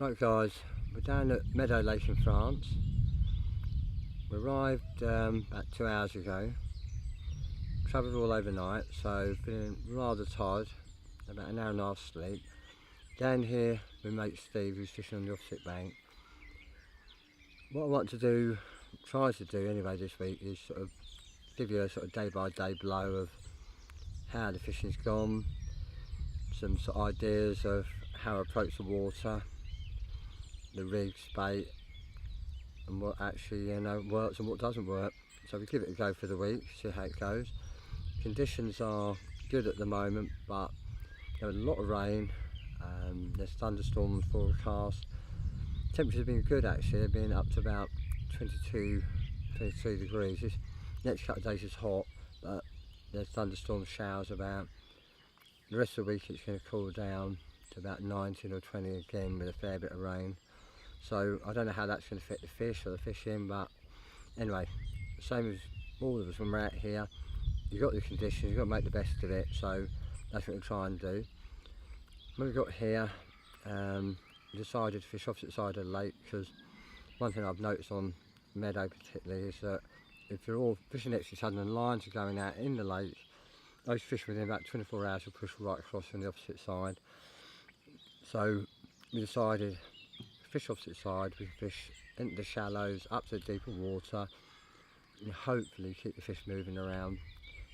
Right guys, we're down at Meadow Lake in France. We arrived about 2 hours ago. Travelled all overnight, so feeling rather tired, about an hour and a half sleep. Down here with mate Steve, who's fishing on the opposite bank. What I want to do, try to do anyway this week, is sort of give you a sort of day by day blow of how the fishing's gone, some sort of ideas of how I approach the water, the rigs, bait, and what actually works and what doesn't work. So we give it a go for the week, see how it goes. Conditions are good at the moment, but there was a lot of rain. There's thunderstorms forecast. Temperatures have been good actually, they've been up to about 22, 23 degrees. This next couple of days is hot, but there's thunderstorm showers about. The rest of the week it's going to cool down to about 19 or 20 again with a fair bit of rain. So I don't know how that's going to affect the fish or the fishing, but anyway, same as all of us when we're out here, you've got the conditions, you've got to make the best of it, so that's what we'll try and do. When we got here, decided to fish opposite side of the lake, because one thing I've noticed on Meadow particularly is that if you're all fishing next to each other and lines are going out in the lake, those fish within about 24 hours will push right across from the opposite side. So we decided fish opposite side, we can fish into the shallows, up to the deeper water, and hopefully keep the fish moving around.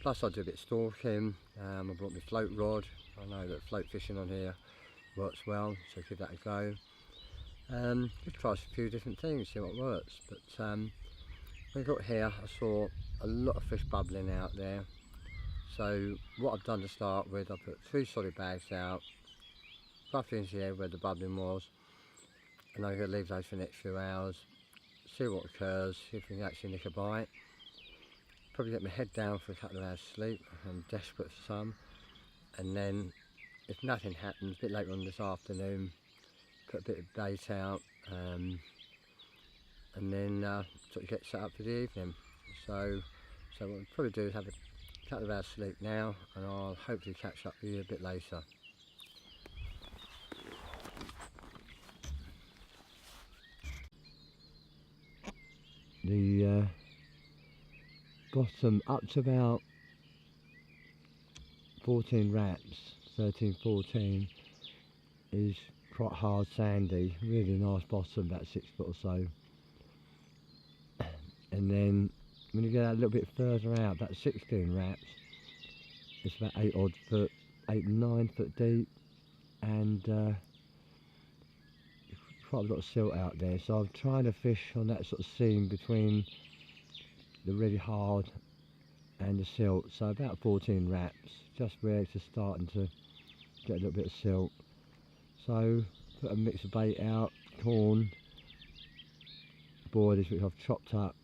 Plus I do a bit of stalking. I brought my float rod. I know that float fishing on here works well, so give that a go. Just try a few different things, see what works. But when I got here I saw a lot of fish bubbling out there. So what I've done to start with, I put 3 solid bags out, roughly into the area where the bubbling was, and I'm going to leave those for the next few hours, see what occurs, see if we can actually nick a bite. Probably get my head down for a couple of hours sleep. I'm desperate for some. And then if nothing happens, a bit later on this afternoon, put a bit of bait out, and then sort of get set up for the evening. So what we'll probably do is have a couple of hours sleep now, and I'll hopefully catch up with you a bit later. The bottom up to about 14 wraps, 13, 14, is quite hard, sandy, really nice bottom, about 6 foot or so. And then when you get a little bit further out, about 16 wraps, it's about 8 odd foot, 8 and 9 foot deep, and quite a lot of silt out there. So I'm trying to fish on that sort of seam between the really hard and the silt, so about 14 wraps, just where it's just starting to get a little bit of silt. So put a mix of bait out, corn, boilies which I've chopped up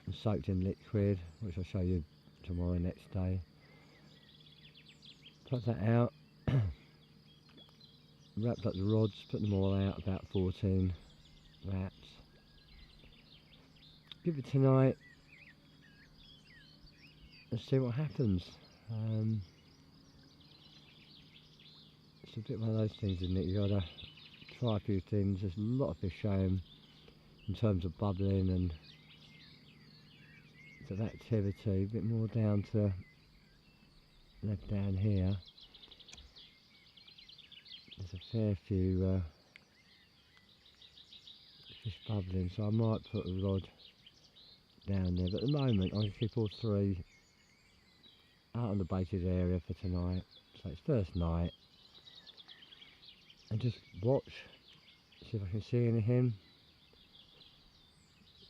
and soaked in liquid, which I'll show you tomorrow next day. Put that out, wrapped up the rods, put them all out, about 14 wraps. Give it tonight and see what happens. It's a bit one of those things, isn't it? You gotta try a few things. There's a lot of fish showing in terms of bubbling and sort of activity. A bit more down to left down here. There's a fair few fish bubbling, so I might put a rod down there. But at the moment, I'm going to keep all 3 out on the baited area for tonight. So it's first night. And just watch, see if I can see anything,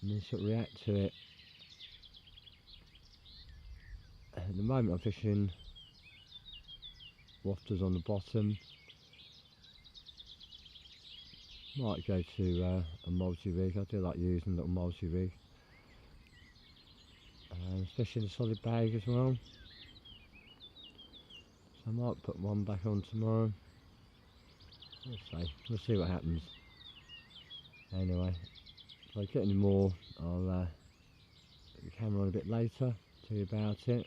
and then sort of react to it. At the moment I'm fishing wafters on the bottom. Might go to a multi-rig. I do like using a little multi-rig, especially in a solid bag as well. So I might put one back on tomorrow. We'll see what happens. Anyway, if I get any more, I'll put the camera on a bit later, tell you about it.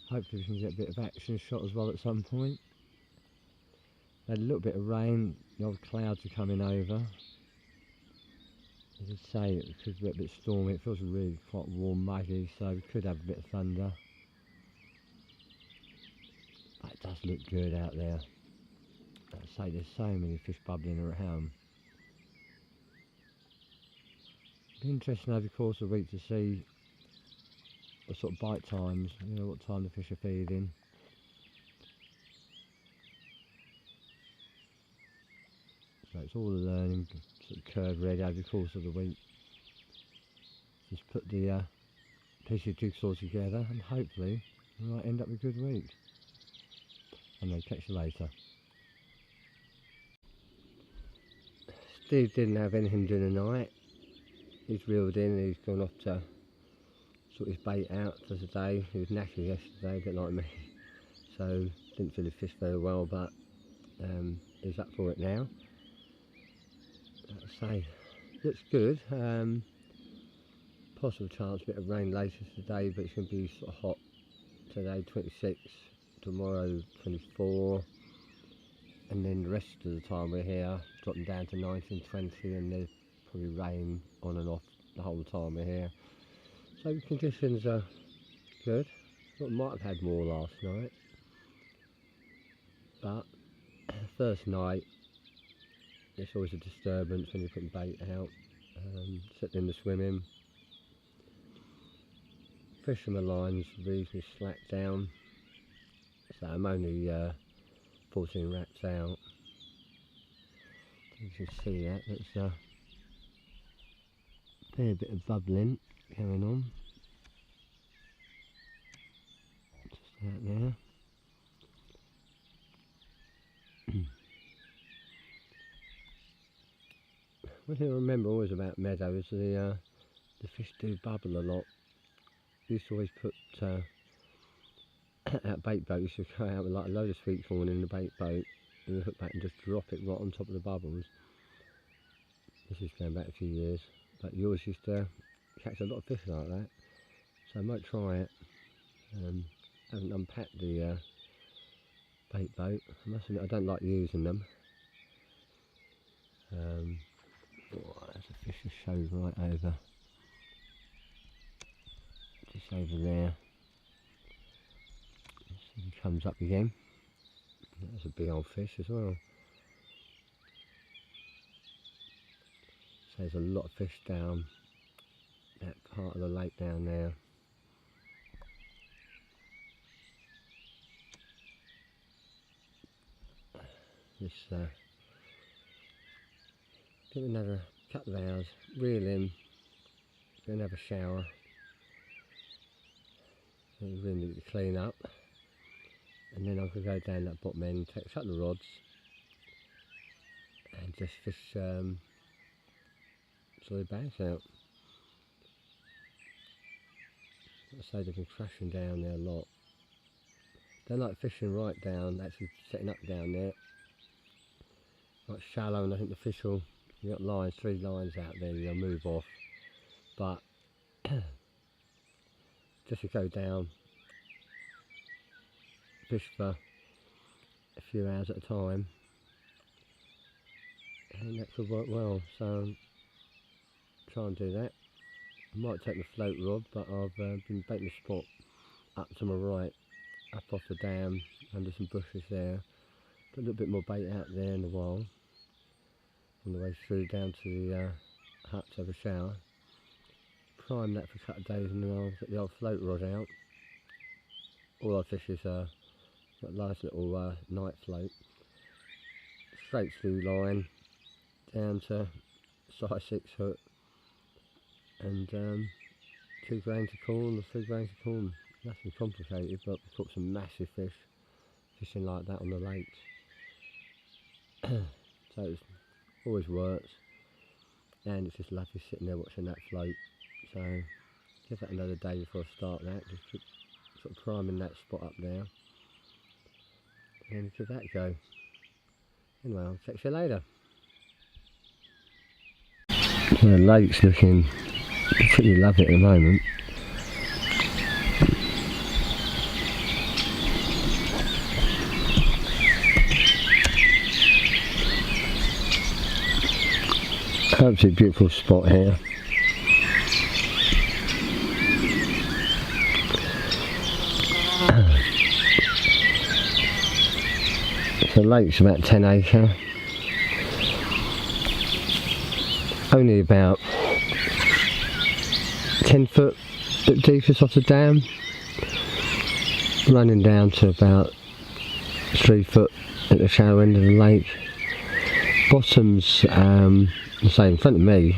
Hopefully we can get a bit of action shot as well at some point. Had a little bit of rain, the old clouds are coming over. As I say, it could be a bit stormy. It feels really quite warm, muggy, so we could have a bit of thunder. But it does look good out there. As I say, there's so many fish bubbling around. It'll be interesting over the course of the week to see what sort of bite times, you know, what time the fish are feeding. So it's all a learning sort of curve really over the course of the week. Just put the piece of jigsaw together and hopefully we might end up with a good week. And I'll catch you later. Steve didn't have anything during the night. He's reeled in, he's gone off to sort his bait out for today. He was knackered yesterday, a bit like me. So didn't feel the fish very well, but he's up for it now. Like I say, looks good. Possible chance a bit of rain later today, but it's going to be sort of hot today, 26, tomorrow 24, and then the rest of the time we're here dropping down to 19, 20, and there's probably rain on and off the whole time we're here. So the conditions are good. Thought we might have had more last night, but first night it's always a disturbance when you're putting bait out, sitting in the swimming. Fisherman line's reasonably slack down, so I'm only 14 wraps out. You can see that, there's a fair bit of bubbling going on. Just out there. One thing I remember always about Meadow is the fish do bubble a lot. We used to always put out bait boat, used to go out with like a load of sweet corn in the bait boat and we hook back and just drop it right on top of the bubbles. This is going back a few years, but you always used to catch a lot of fish like that, so I might try it. Haven't unpacked the bait boat. I must admit I don't like using them. Oh, there's a fish that shows right over, just over there. So he comes up again. That's a big old fish as well. So there's a lot of fish down that part of the lake down there. Just give it another couple of hours, reel in, go and have a shower. So we really need to clean up, and then I could go down that bottom end, take a couple of rods, and just fish soy bags out. Like I say, they've been crashing down there a lot. Don't like fishing right down, actually setting up down there. Quite shallow, and I think the fish will, you've got lines, 3 lines out there, they'll move off. But just to go down, fish for a few hours at a time, and that could work well. So try and do that. I might take my float rod, but I've been baiting the spot up to my right, up off the dam, under some bushes there. Put a little bit more bait out there in the while, on the way through down to the hut to have a shower. Prime that for a couple of days, and then I'll get the old float rod out. All our fish is got a nice little night float, straight through line down to size 6 hook, and 2 grains of corn or 3 grains of corn. Nothing complicated, but we've caught some massive fish fishing like that on the lakes. So it always works, and it's just lovely sitting there watching that float. So give that another day before I start that, just keep sort of priming that spot up there, and give that a go. Anyway, I'll catch you later. The lake's looking particularly lovely at the moment. Absolutely beautiful spot here. The lake's about 10 acre. Only about 10 foot deepest off the dam. Running down to about 3 foot at the shallow end of the lake. Bottom's, say in front of me,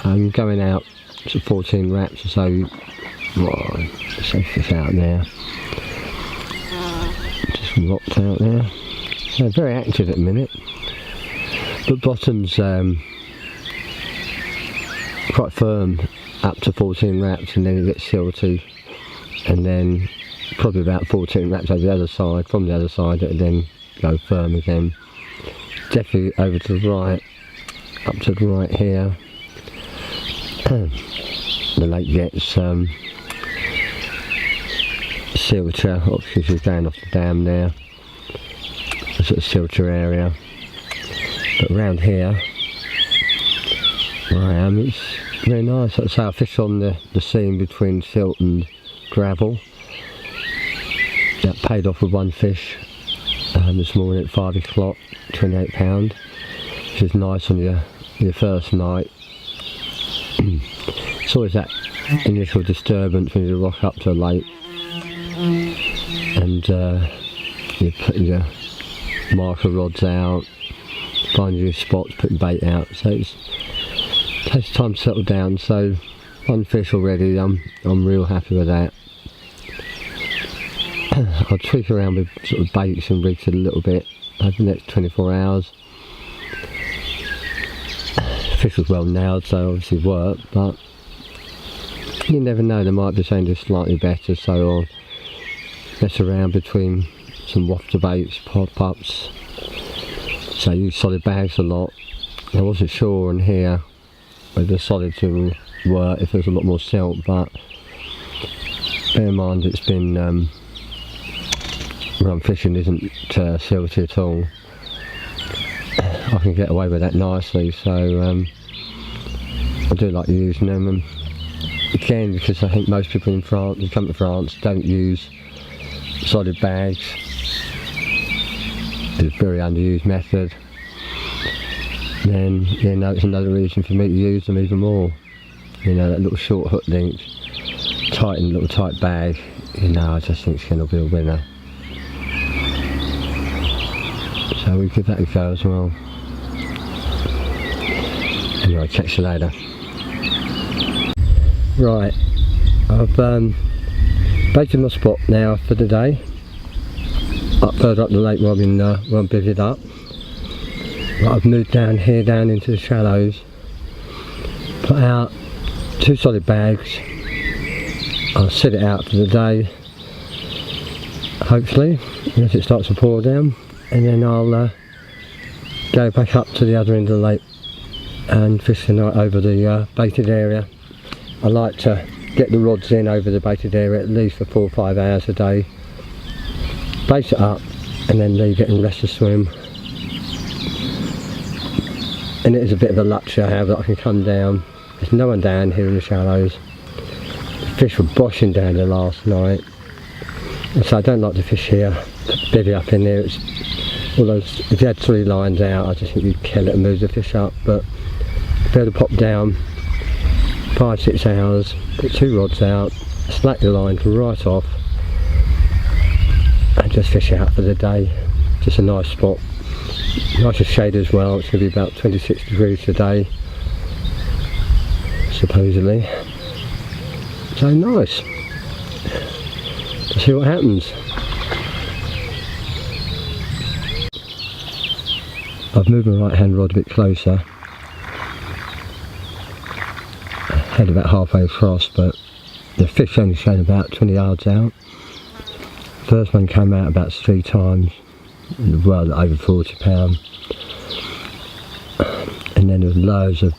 I'm going out to 14 wraps or so. Well, let's say fish out there. Just rocked out there. So very active at the minute. But bottom's quite firm up to 14 wraps, and then it gets silty, and then probably about 14 wraps over the other side. From the other side it'll then go firm again. Definitely over to the right, up to the right here. The lake gets silter, obviously she's down off the dam there. A sort of silter area. But around here where I am, it's very nice. Like I say, I fish on the seam between silt and gravel. That paid off with one fish this morning at 5 o'clock, 28 pound, which is nice on your first night. It's always that initial disturbance when you rock up to a lake and you're putting your marker rods out, finding your spots, putting bait out, so it takes time to settle down. So one fish already, I'm real happy with that. I'll tweak around with sort of baits and rigs a little bit over the next 24 hours. Fish was well nailed, so obviously worked, but you never know, there might be something just slightly better, so I'll mess around between some wafter baits, pop-ups. So I use solid bags a lot. I wasn't sure on here whether the solids will work if there's a lot more silt, but bear in mind it's been where I'm fishing isn't silty at all. I can get away with that nicely, so I do like using them. And again, because I think most people in France, who come to France, don't use solid bags. It's a very underused method. Then you know, it's another reason for me to use them even more. You know, that little short hook link, little tight bag, you know, I just think it's going to be a winner. So we give that a go as well. Anyway, catch you later. Right, I've baited my spot now for the day. Up further up the lake where I'm bivvied up. But I've moved down here, down into the shallows. Put out 2 solid bags. I'll set it out for the day, hopefully, unless it starts to pour down. And then I'll go back up to the other end of the lake and fish the night over the baited area. I like to get the rods in over the baited area at least for 4 or 5 hours a day. Bait it up and then leave it and rest to swim. And it is a bit of a luxury I have that I can come down. There's no one down here in the shallows. The fish were boshing down there last night. And so I don't like to fish here, bivvy up in there. Although if you had 3 lines out, I just think you'd kill it and move the fish up. But if you had to pop down 5-6 hours, put 2 rods out, slack the line right off, and just fish out for the day. Just a nice spot. Nice shade as well. It's going to be about 26 degrees today, supposedly. So nice. Let's see what happens. I've moved my right hand rod a bit closer. Head about halfway across, but the fish only showed about 20 yards out. First one came out about 3 times, well over 40 pound. And then there was loads of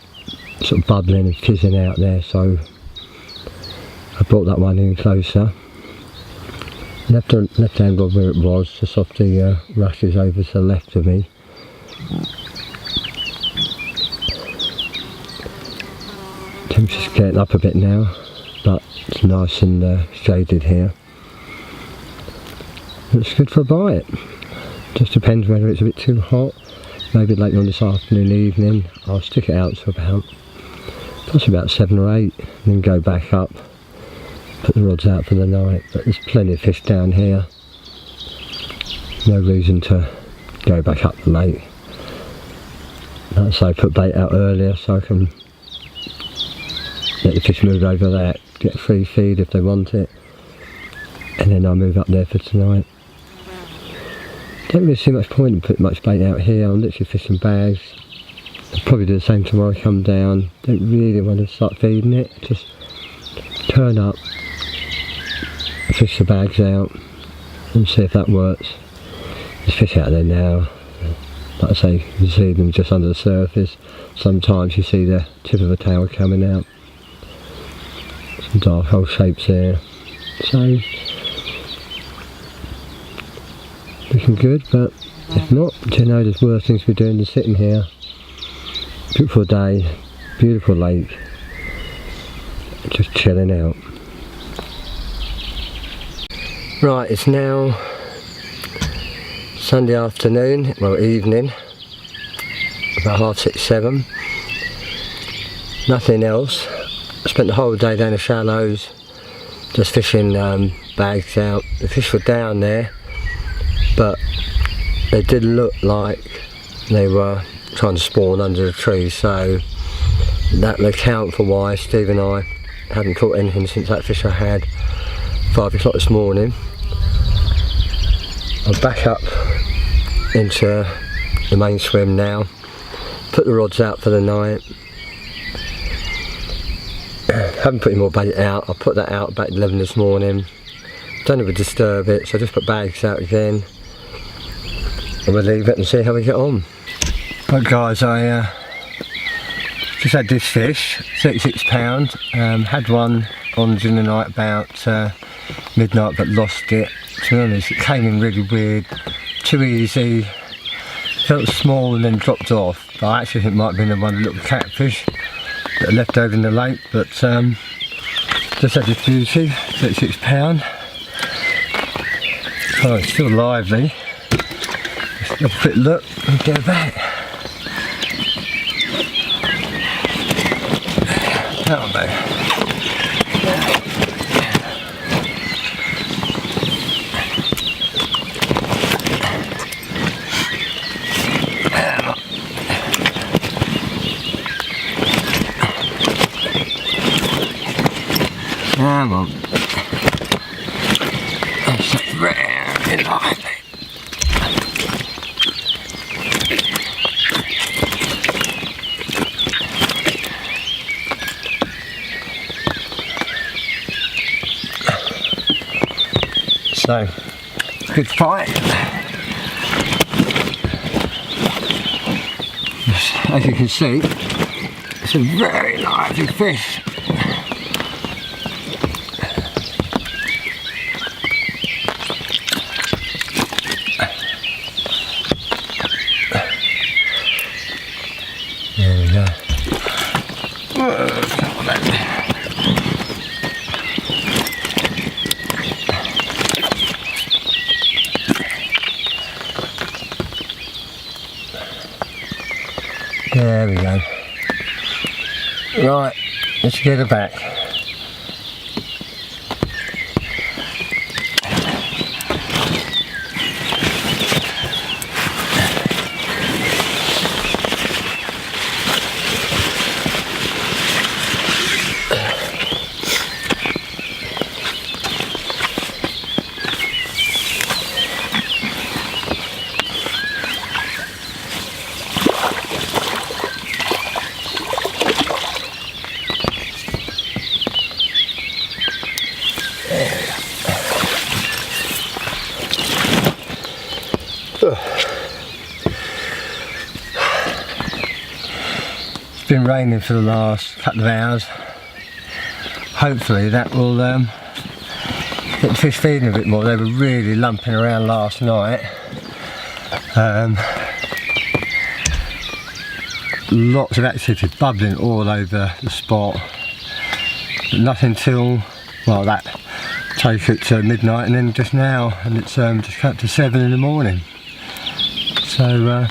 sort of bubbling and fizzing out there, so I brought that one in closer. Left hand rod where it was, just off the rushes over to the left of me. Temperature's getting up a bit now, but it's nice and shaded here. It's good for a bite. Just depends whether it's a bit too hot. Maybe later on this afternoon, evening, I'll stick it out to about, possibly about 7 or 8, and then go back up, put the rods out for the night. But there's plenty of fish down here. No reason to go back up the lake. Like I say, put bait out earlier so I can let the fish move over that, get free feed if they want it, and then I'll move up there for tonight. Don't really see much point in putting much bait out here. I'm literally fishing bags. I'll probably do the same tomorrow, come down. Don't really want to start feeding it. Just turn up, fish the bags out and see if that works. There's fish out there now. Like I say, you can see them just under the surface. Sometimes you see the tip of a tail coming out. Some dark hole shapes there. So, looking good, but if not, do you know there's worse things to be doing than sitting here. Beautiful day, beautiful lake, just chilling out. Right, it's now Sunday afternoon, well evening, about 6:30, 7. Nothing else. I spent the whole day down the shallows, just fishing bags out. The fish were down there, but they did look like they were trying to spawn under the tree, so that will account for why Steve and I hadn't caught anything since that fish I had 5 o'clock this morning. I'm back up into the main swim now, put the rods out for the night. Haven't put any more bait out. I put that out about 11 this morning. Don't ever disturb it, so I just put bags out again and we'll leave it and see how we get on. Right guys, I just had this fish, £36. Had one on during the night about midnight, but lost it. To be honest, it came in really weird, too easy, felt small and then dropped off. But I actually think it might have been one of the little catfish that are left over in the lake, but just had this beauty, £36. Oh, it's still lively. Let's have a quick look and go back. That'll do. Come on. That's very lively. So, good fight. As you can see, it's a very lively fish. There we go. Come on then. There we go. Right, let's get her back. It's been raining for the last couple of hours. Hopefully that will get the fish feeding a bit more. They were really lumping around last night. Lots of activity bubbling all over the spot. but nothing till, well, that take it to midnight, and then just now, and it's just up to 7 in the morning. So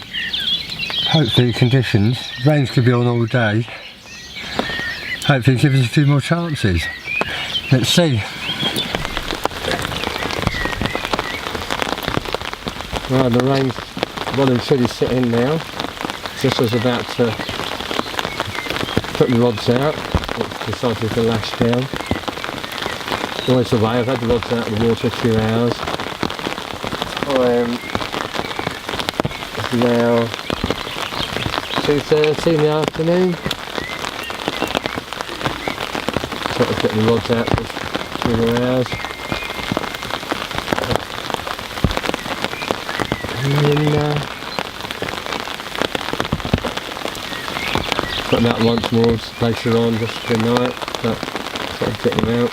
hopefully conditions, rain's could be on all day, hopefully give us a few more chances. Let's see. Right, the rain's well and truly sitting now. Just was about to put the rods out, it's decided to lash down. Well, it's away, I've had the rods out of the water a few hours. It's now 2:30 in the afternoon. Sort of getting the rods out for a few more hours. And then got them out once more later on just for the night, but sort of get them out.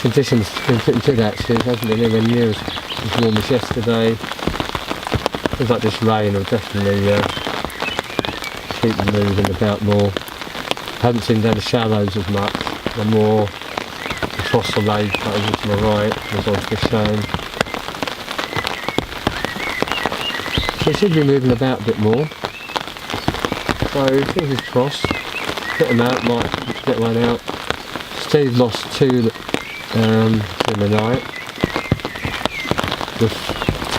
Conditions have been pretty good actually, it hasn't been anywhere near as warm as yesterday. Things like this rain will definitely keep them moving about more. I haven't seen down the shallows as much, they're more across the lake over to my right, as I was just showing. So it should be moving about a bit more. So fingers crossed, get them out, might get one out. Steve lost 2 in the night. The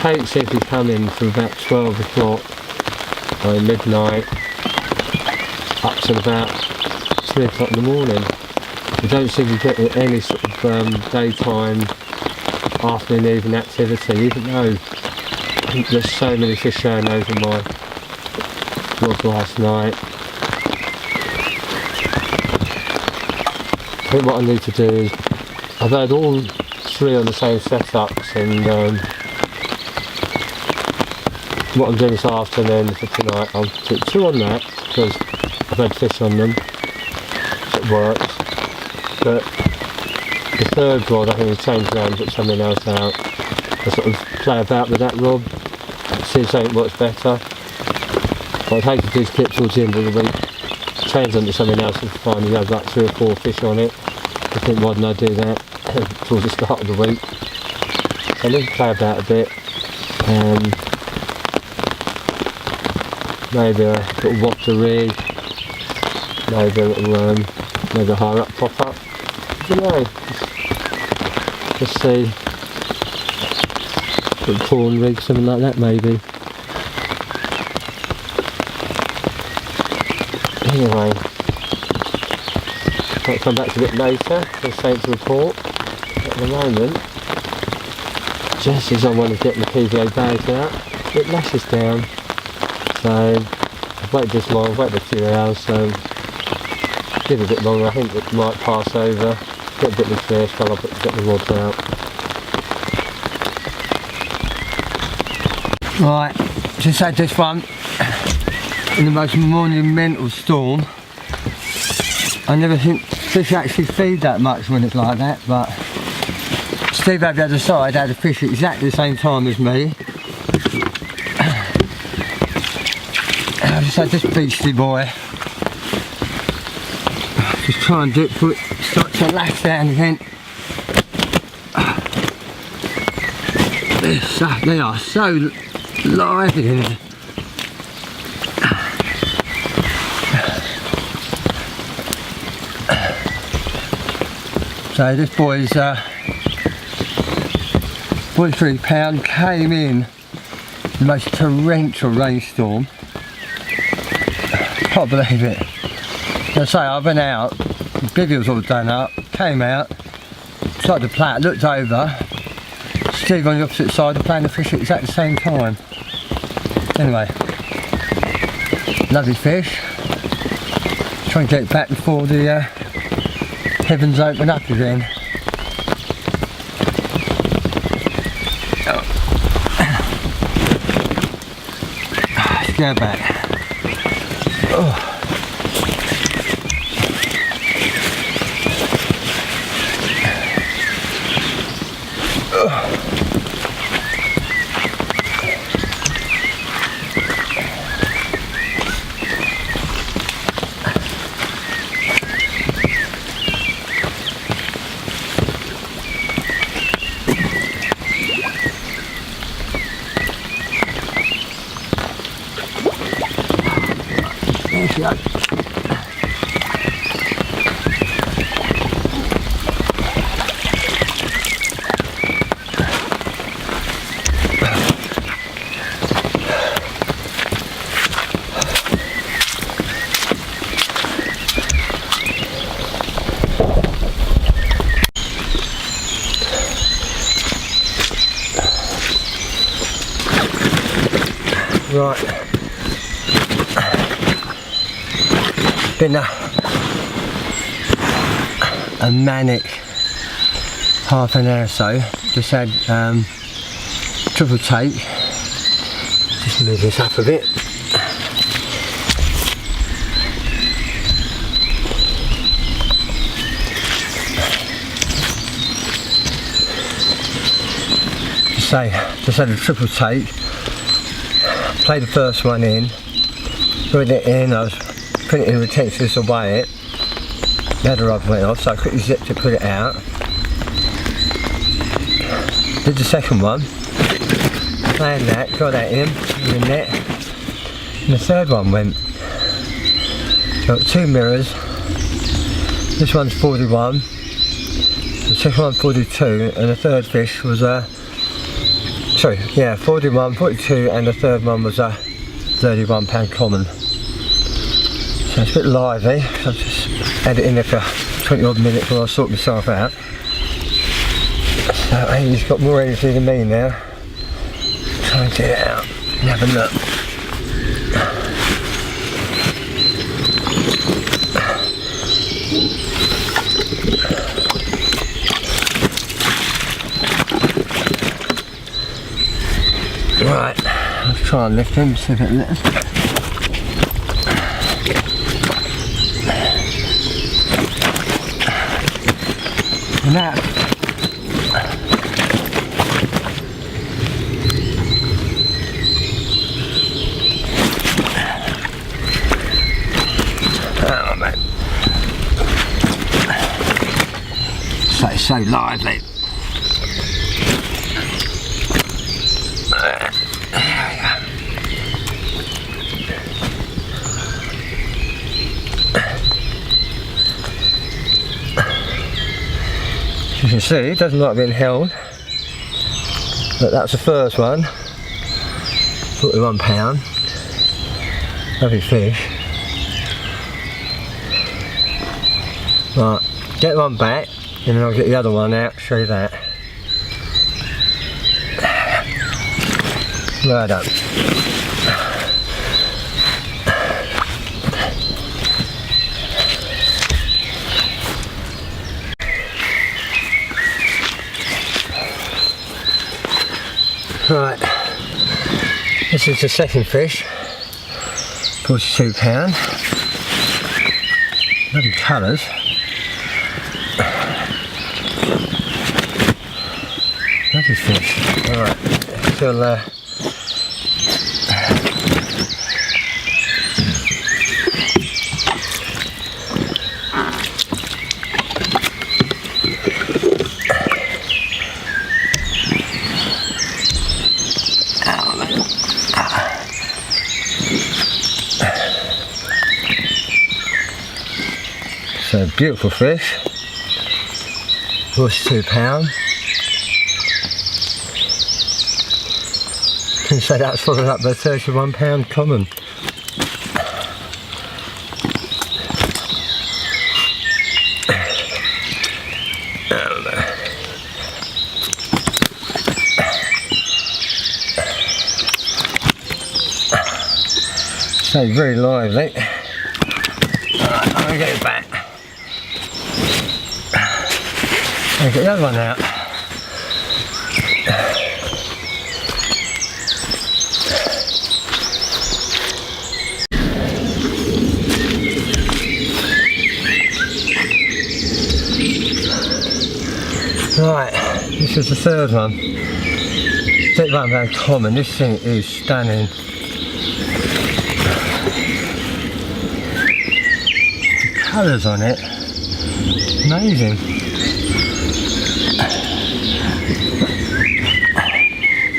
take seems to be coming from about 12 o'clock by midnight up to about 3 o'clock in the morning. We don't seem to be getting any sort of daytime, afternoon, evening activity, even though there's so many fish showing over my rod last night. I think what I need to do is, I've had all 3 on the same setups, and what I'm doing this afternoon for tonight, I'll put 2 on that because I've had fish on them, so it works. But the 3rd rod I think I'll change around and put something else out. I sort of play about with that rod, see if something works better. But I'd hate to do skip towards the end of the week, change onto something else and finally have like 3 or 4 fish on it. I think why didn't I do that towards the start of the week? So I need to play about a bit. Maybe a little wobster rig, maybe a little maybe a higher up pop up. I don't know. Let's see. Little prawn rig, something like that maybe. Anyway, I'll come back to a bit later, there's something to report. At the moment, just as I want to get the PVA bags out, it lashes down. So, I've waited this long, I've waited a few hours, so give it a bit longer, I think it might pass over, get a bit of fish while I get the rods out. Right, just had this one in the most monumental storm. I never think fish actually feed that much when it's like that, but Steve over the other side had a fish at exactly the same time as me. I just had this beastly boy. Just try and do it before it starts to lash down again. They are so lively. So this boy's 43 pound came in the most torrential rainstorm. Can't believe it. As I say, I went out, the bivvy was all done up, came out, started to play it, looked over, Steve on the opposite side of playing the fish at exactly the same time. Anyway, lovely fish. Try and get it back before the heavens open up again. Let's go back. Oh. go. Right, been a manic half an hour or so. Just had triple take. Just move this up a bit. Just had a triple take. Played the first one in, put it in, I was putting it in retention to weigh it. The other rod went off, so I quickly zipped it, put it out. Did the second one, playing that, got that in the net, and the third one went. Got 2 mirrors, this one's 41, the second one 42, and the third fish was 41, 42, and the third one was a 31 pound common. So it's a bit lively. I've just had it in there for 20 odd minutes while I sort myself out. So he's got more energy than me now. Try and get it out and have a look. Right, let's try and lift him, see if it lifts. And that. Oh man. So lively. You can see it doesn't like being held, but that's the first one, 41 pound, lovely fish. Right, get one back and then I'll get the other one out, show you that. Right up. Right, this is the second fish, 42 pound, lovely colours. Lovely fish. Alright, still so beautiful fish, 42 pound. Can say that's followed up by 31 pound common. So very lively. Alright, I'm gonna get it back. I'll get the other one out. Right, this is the third one. 31 pound common. This thing is stunning. The colours on it, amazing.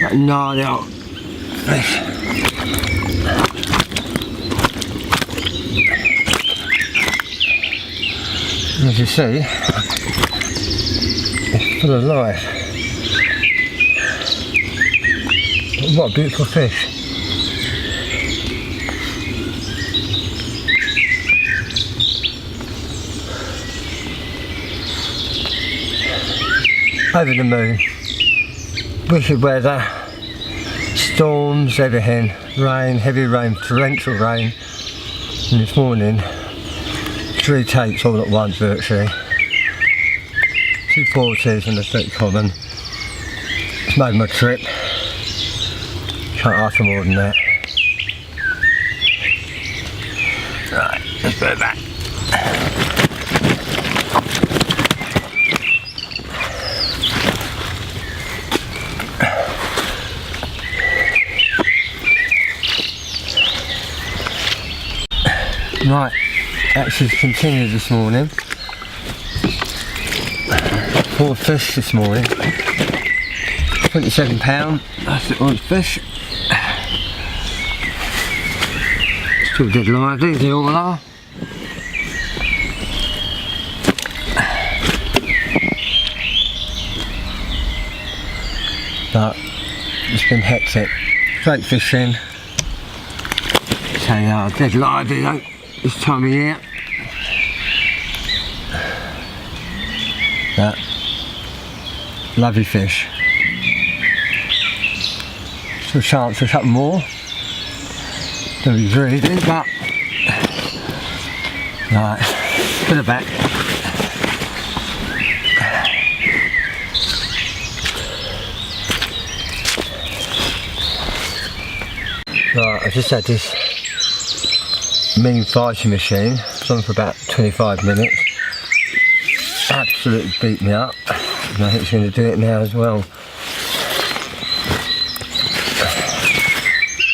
That gnarly old fish. As you see, it's full of life. What a beautiful fish. Over the moon. Wicked weather. Storms, everything. Rain, heavy rain, torrential rain. And this morning, 3 takes all at once virtually. 2 40s and a 30 common. It's made my trip. Can't ask for more than that. Right, let's put it back. Right, actually continued this morning. 4 fish this morning. £27, that's it, one fish. Still dead lively, they all are. But it's been hectic. Great fishing. So they are dead lively though, this time of year. But lovely fish. Still a chance for a couple more. Don't be greedy, but right, put it back. Right, I just had this mean fighting machine. It's on for about 25 minutes. Absolutely beat me up. And I think it's going to do it now as well.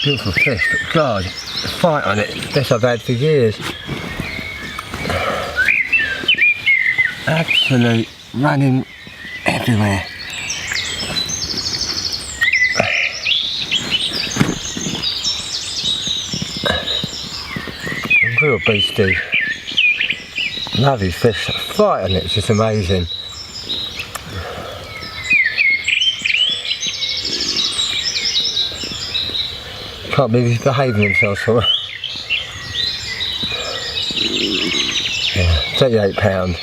Beautiful fish, but God, the fight on it, best I've had for years. Absolute running everywhere. A real beastie. Lovely fish, the fight on it's just amazing. Can't believe he's behaving himself so well. Yeah, £38.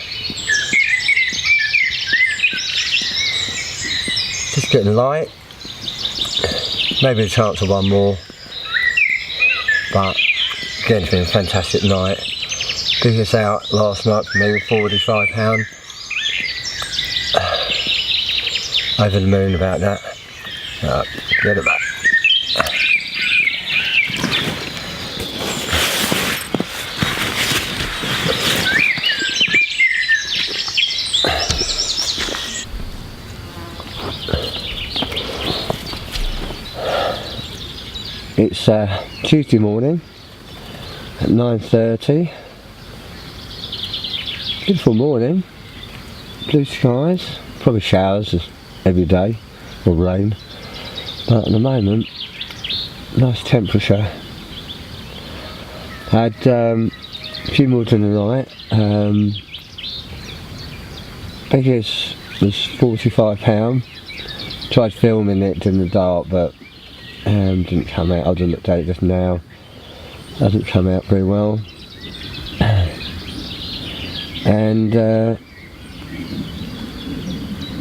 Just getting light. Maybe a chance of one more. But again, it's been a fantastic night. Biggest out last night for me with £45. Over the moon about that. Get it back. It's Tuesday morning at 9:30. Beautiful morning, blue skies, probably showers every day, or rain, but at the moment, nice temperature. Had a few more during the night. Biggest was £45. Tried filming it in the dark, but didn't come out. I just looked at it just now. Doesn't come out very well. And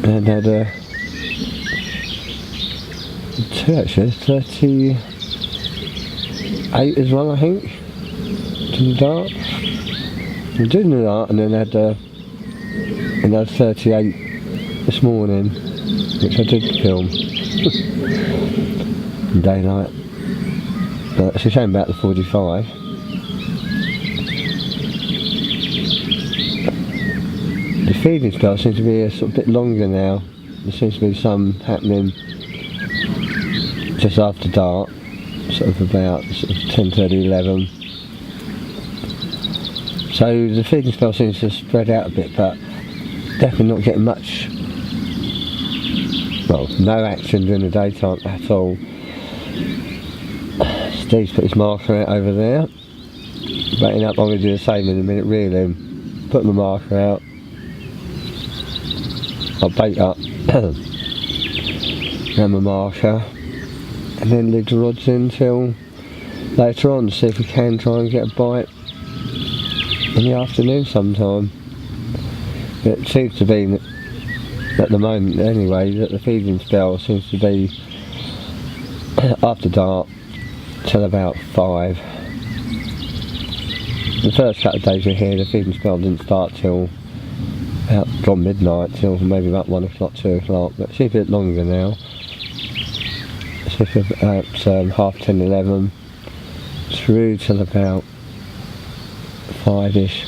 had two actually, 38 as well I think, in the dark. I did in the dark, and then had 38 this morning, which I did film. In daylight. But it's a shame about the 45. The feeding spell seems to be a sort of bit longer now. There seems to be some happening just after dark, sort of about 10:30, 11. So the feeding spell seems to spread out a bit, but definitely not getting much, well, no action during the daytime at all. Steve's put his marker out over there, baiting up. I'm going to do the same in a minute, reeling. put my marker out, I'll bait up around my marker and then leave the rods in till later on to see if we can try and get a bite in the afternoon sometime. It seems to be, at the moment anyway, that the feeding spell seems to be after dark till about 5. The first couple of days we're here, the feeding spell didn't start till about from midnight till maybe about 1 o'clock, 2 o'clock, but it seems a bit longer now. It's about 10:30, 11 through till about 5ish,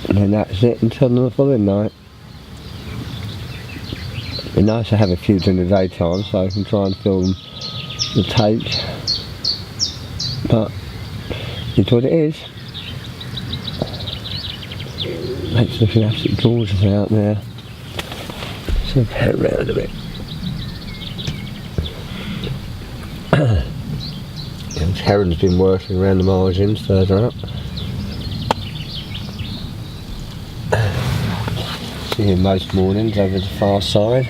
and then that's it until the following night. It'd be nice to have a few during the daytime so I can try and film the take, but it's what it is. It's looking absolutely gorgeous out there. So head around a bit. The heron's been working around the margins further up. See him most mornings over the far side.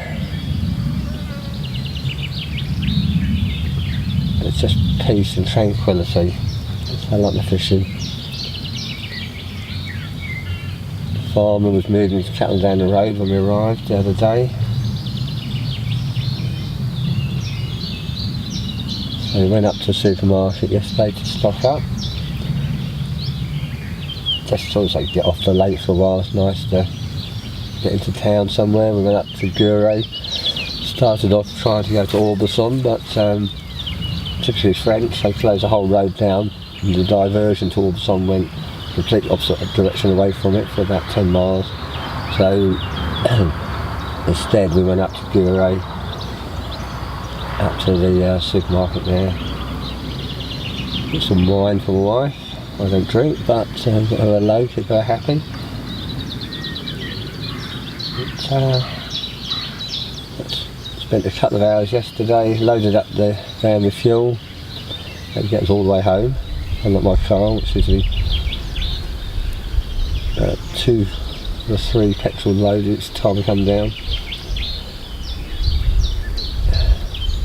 It's just peace and tranquility. That's how I like my fishing. The farmer was moving his cattle down the road when we arrived the other day. So we went up to the supermarket yesterday to stock up. Just to also get off the lake for a while. It's nice to get into town somewhere. We went up to Gure. Started off trying to go to Aubusson, but typically French, they closed the whole road down, and the diversion to Aubusson went completely opposite direction away from it for about 10 miles. So instead we went up to Gure, up to the supermarket there. Got some wine for my wife. I don't drink, but got her a low, keep her happy. Spent a couple of hours yesterday, loaded up the van with fuel. That gets us all the way home. Unlike my car, which is 2 or 3 petrol loaded each time we come down.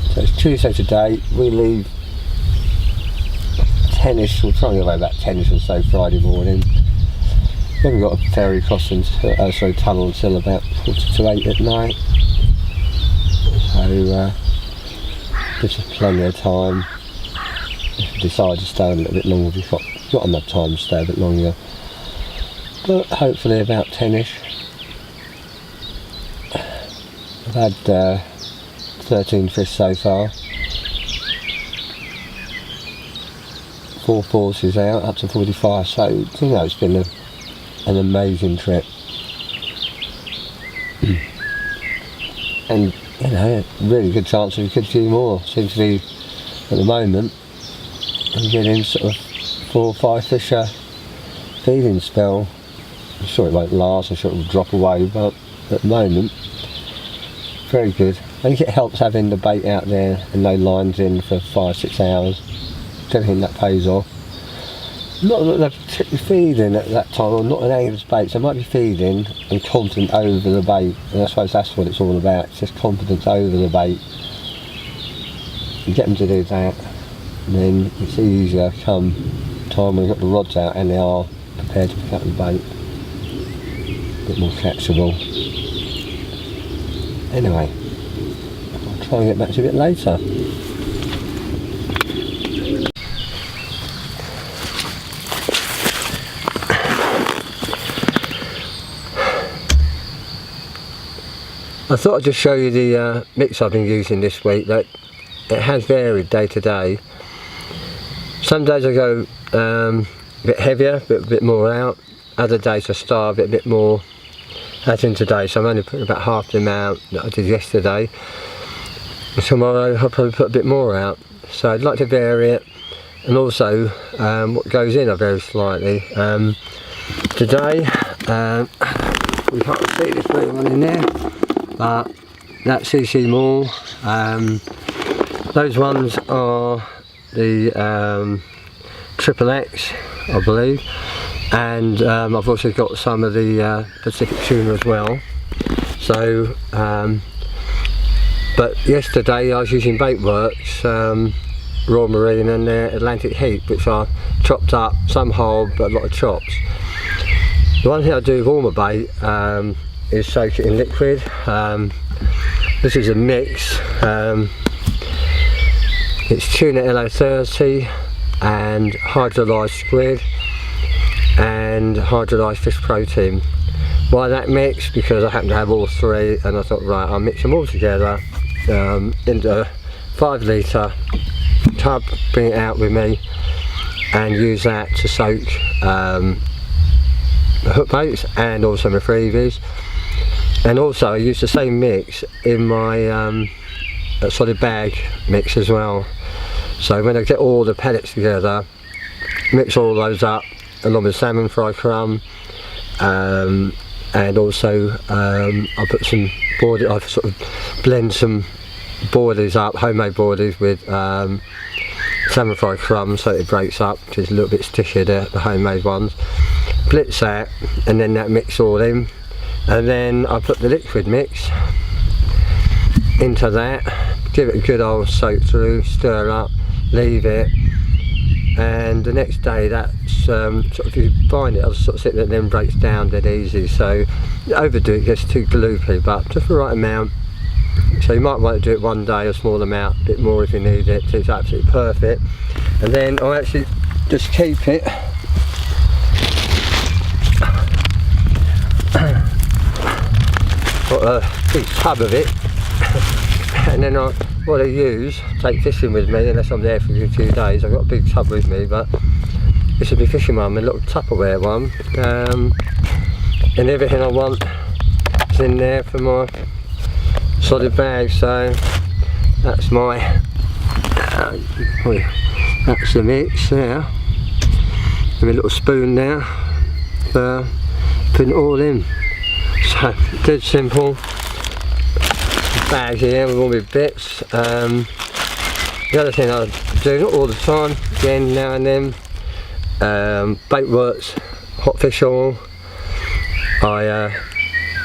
So it's Tuesday today. We leave 10ish, we'll try and get away about 10ish or so Friday morning. We haven't got a ferry crossing, tunnel until about 7:45 at night. So gives us plenty of time. If we decide to stay a little bit longer, we've got enough time to stay a bit longer. But hopefully about 10ish. I've had 13 fish so far. 4 forces out, up to 45, so you know it's been an amazing trip. And you know, really good chance of a good few more. Seems to be, at the moment, I'm getting sort of 4 or 5 fish a feeding spell. I'm sure it won't last, I'm sure it will drop away, but at the moment, very good. I think it helps having the bait out there and no lines in for 5-6 hours. I don't think that pays off. Not that they're particularly feeding at that time, or not an angler's bait, so they might be feeding and confident over the bait, and I suppose that's what it's all about. It's just confidence over the bait. You get them to do that, and then it's easier come time when we've got the rods out and they are prepared to pick up the bait. A bit more catchable. Anyway, I'll try and get back to you a bit later. I thought I'd just show you the mix I've been using this week. That it has varied day to day. Some days I go a bit heavier, a bit more out. Other days I starve it a bit more, as in today. So I'm only putting about half the amount that I did yesterday. And tomorrow I'll probably put a bit more out. So I'd like to vary it, and also what goes in I vary slightly. Today we can't see this little one in there, but that CC Moore, those ones are the Triple X, I believe. and I've also got some of the Pacific tuna as well. So but yesterday I was using Baitworks Royal Marine and their Atlantic Heat, which I chopped up, some whole but a lot of chops. The one thing I do with all my bait is soak it in liquid. This is a mix. It's tuna LO30 and hydrolyzed squid and hydrolyzed fish protein. Why that mix? Because I happen to have all three, and I thought, right, I'll mix them all together into a 5 litre tub, bring it out with me and use that to soak hook baits and also my freebies. And also I use the same mix in my solid bag mix as well. So when I get all the pellets together, mix all those up along with salmon fry crumb, and also I put some boardies, I sort of blend some boardies up, homemade boardies with salmon fry crumb so it breaks up, which is a little bit stickier, the homemade ones. Blitz that and then that mix all in, and then I put the liquid mix into that, give it a good old soak through, stir up, leave it, and the next day that's sort of, if you find it, I'll sort of sit there and then breaks down dead easy. So you overdo it, gets too gloopy, but just the right amount. So you might want to do it one day, a small amount, a bit more if you need it, so it's absolutely perfect. And then I actually just keep it got a big tub of it and then what I use, take fishing with me unless I'm there for a few days. I've got a big tub with me, but this will be fishing one, a little Tupperware one, and everything I want is in there for my solid bag. So that's my that's the mix there, and a little spoon there for putting it all in. So dead simple bag here with all my bits. The other thing I do, not all the time, again now and then, Baitworks hot fish oil. I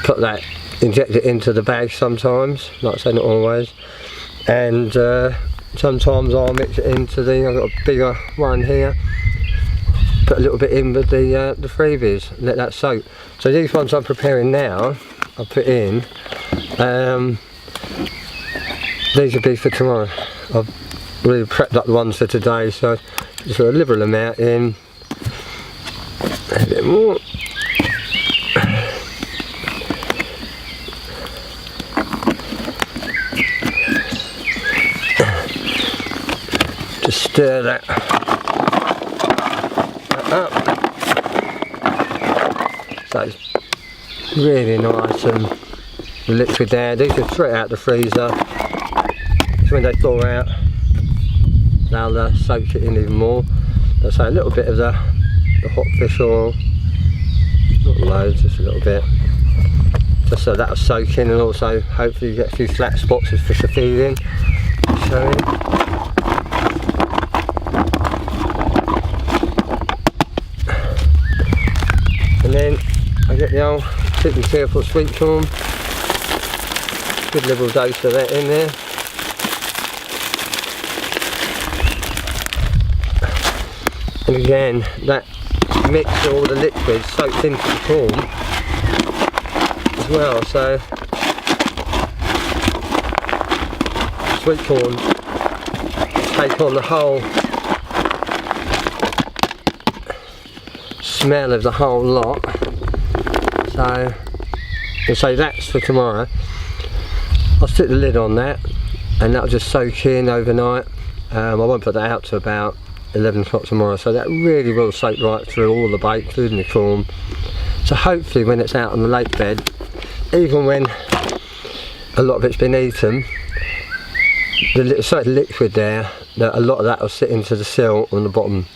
put that, inject it into the bag sometimes, like I say, not always, and sometimes I'll mix it into the, I've got a bigger one here, put a little bit in with the freebies, let that soak. So these ones I'm preparing now, I'll put in, these will be for tomorrow. I've really prepped up the ones for today, so just a liberal amount in, a bit more. Just stir that up. So it's really nice and the liquid there. These are straight out the freezer. So when they thaw out, they'll soak it in even more. So a little bit of the hot fish oil, not loads, just a little bit, just so that'll soak in, and also hopefully you get a few flat spots as fish are feeding. Showing. And then I get the old Sweet and Cheerful sweet corn, good little dose of that in there. And again, that mix of all the liquid soaks into the corn as well, so sweet corn take on the whole smell of the whole lot. So that's for tomorrow. I'll stick the lid on that and that'll just soak in overnight. I won't put that out to about 11 o'clock tomorrow, so that really will soak right through all the bait, including the corn. So hopefully when it's out on the lake bed, even when a lot of it's been eaten, the certain liquid there, a lot of that will sit into the sill on the bottom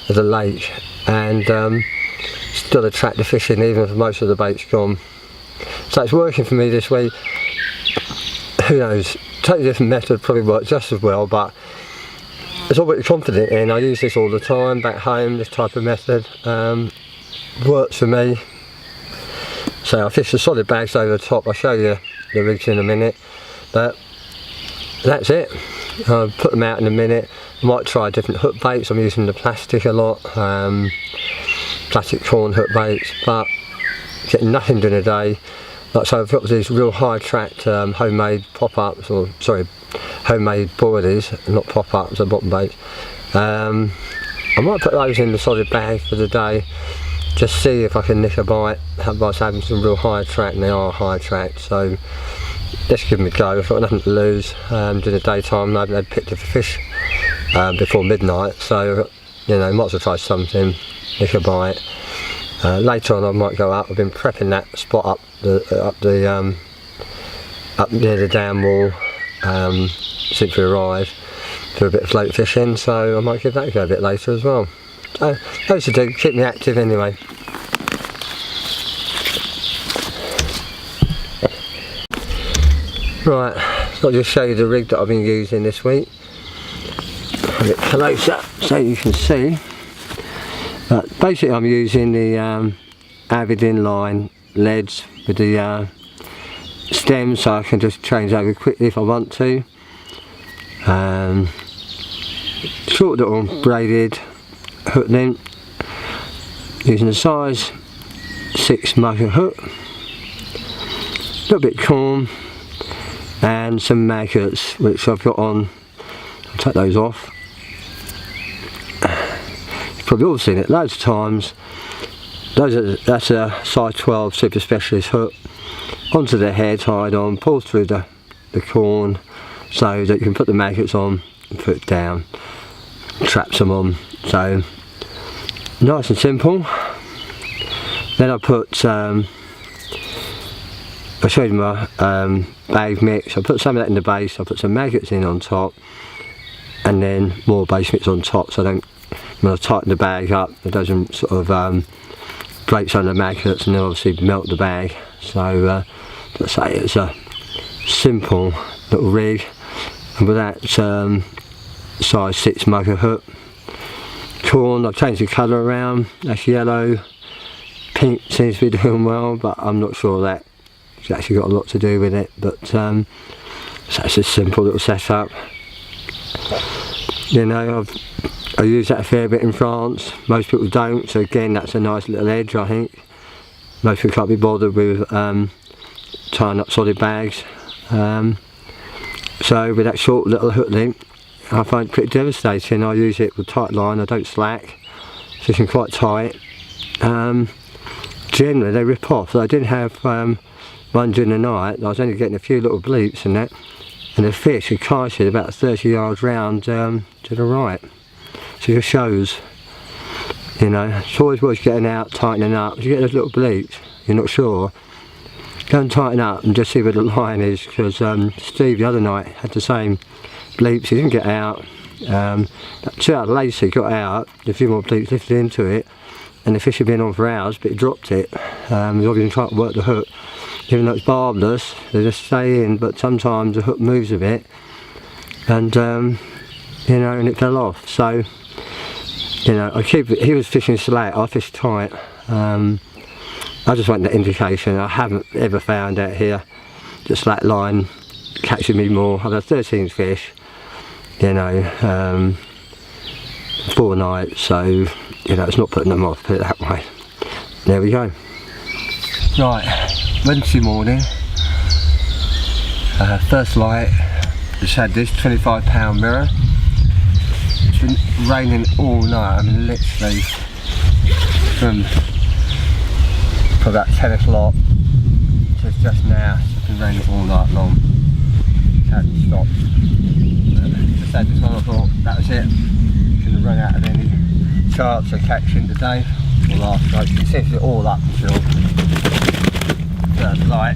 of the lake and still attract the fish in even if most of the bait's gone. So it's working for me this week. Who knows, totally different method, probably work just as well, but it's all what you're confident in. I use this all the time back home, this type of method. works for me. So I fish the solid bags over the top. I'll show you the rigs in a minute, but that's it. I'll put them out in a minute. I might try different hook baits. I'm using the plastic a lot, plastic corn hook baits, but getting nothing during the day. Like, so I've got these real high tracked homemade pop-ups, or sorry, homemade boilies, not pop-ups, they're bottom baits. I might put those in the solid bag for the day, just see if I can nick a bite by having some real high track, and they are high tracked, so let's give them a go. I've got nothing to lose. During the daytime I haven't picked up a fish before midnight, so you know, might as well try something, nick a bite. Later on I might go up. I've been prepping that spot up near the dam wall since we arrived, do a bit of float fishing, so I might give that a go a bit later as well. So those to do, keep me active anyway. Right, so I'll just show you the rig that I've been using this week. A bit closer so you can see. But basically I'm using the Avid inline leads with the stems, so I can just change over quickly if I want to. Short little braided hook length, using a size 6 mugger hook, a little bit corn and some maggots which I've got on. I'll take those off. You've probably all seen it loads of times. That's a size 12 super specialist hook onto the head, tied on, pull through the corn so that you can put the maggots on and put it down, traps them on. So nice and simple. Then I put I showed you my bag mix. I put some of that in the base, I put some maggots in on top, and then more base mix on top, so I don't, when I tighten the bag up, it doesn't sort of break some of the maggots and then obviously melt the bag. So let's say it's a simple little rig, and with that size 6 mugger hook. Corn, I've changed the colour around, that's yellow. Pink seems to be doing well, but I'm not sure that it's actually got a lot to do with it. But so it's a simple little setup. You know, I use that a fair bit in France. Most people don't, so again that's a nice little edge, I think. Most people can't be bothered with tying up solid bags. So with that short little hook length, I find it pretty devastating. I use it with tight line, I don't slack, fishing quite tight. Generally they rip off. So I did have one during the night, I was only getting a few little bleeps and that, and the fish had casted about 30 yards round to the right. So it shows, you know, it's always worth getting out, tightening up. If you get those little bleeps, you're not sure, go and tighten up and just see where the line is, because Steve the other night had the same bleeps. He didn't get out. 2 hours later he got out, a few more bleeps lifted into it, and the fish had been on for hours, but he dropped it. He's obviously trying to work the hook. Even though it's barbless, they just stay in, but sometimes the hook moves a bit, and you know, and it fell off. So, you know, I keep it. He was fishing slack, I fished tight. I just want that indication. I haven't ever found out here the slack line catching me more. I've had 13 fish, you know, 4 nights, so you know, it's not putting them off, put it that way. There we go. Right, Wednesday morning, first light. Just had this £25 mirror. It's been raining all night. I mean, literally from about 10 o'clock to just now. It's been raining all night long. It hasn't stopped. Just had this one, I thought that was it. Couldn't have run out of any chance of catching today or last night. You can see it's all up until the light.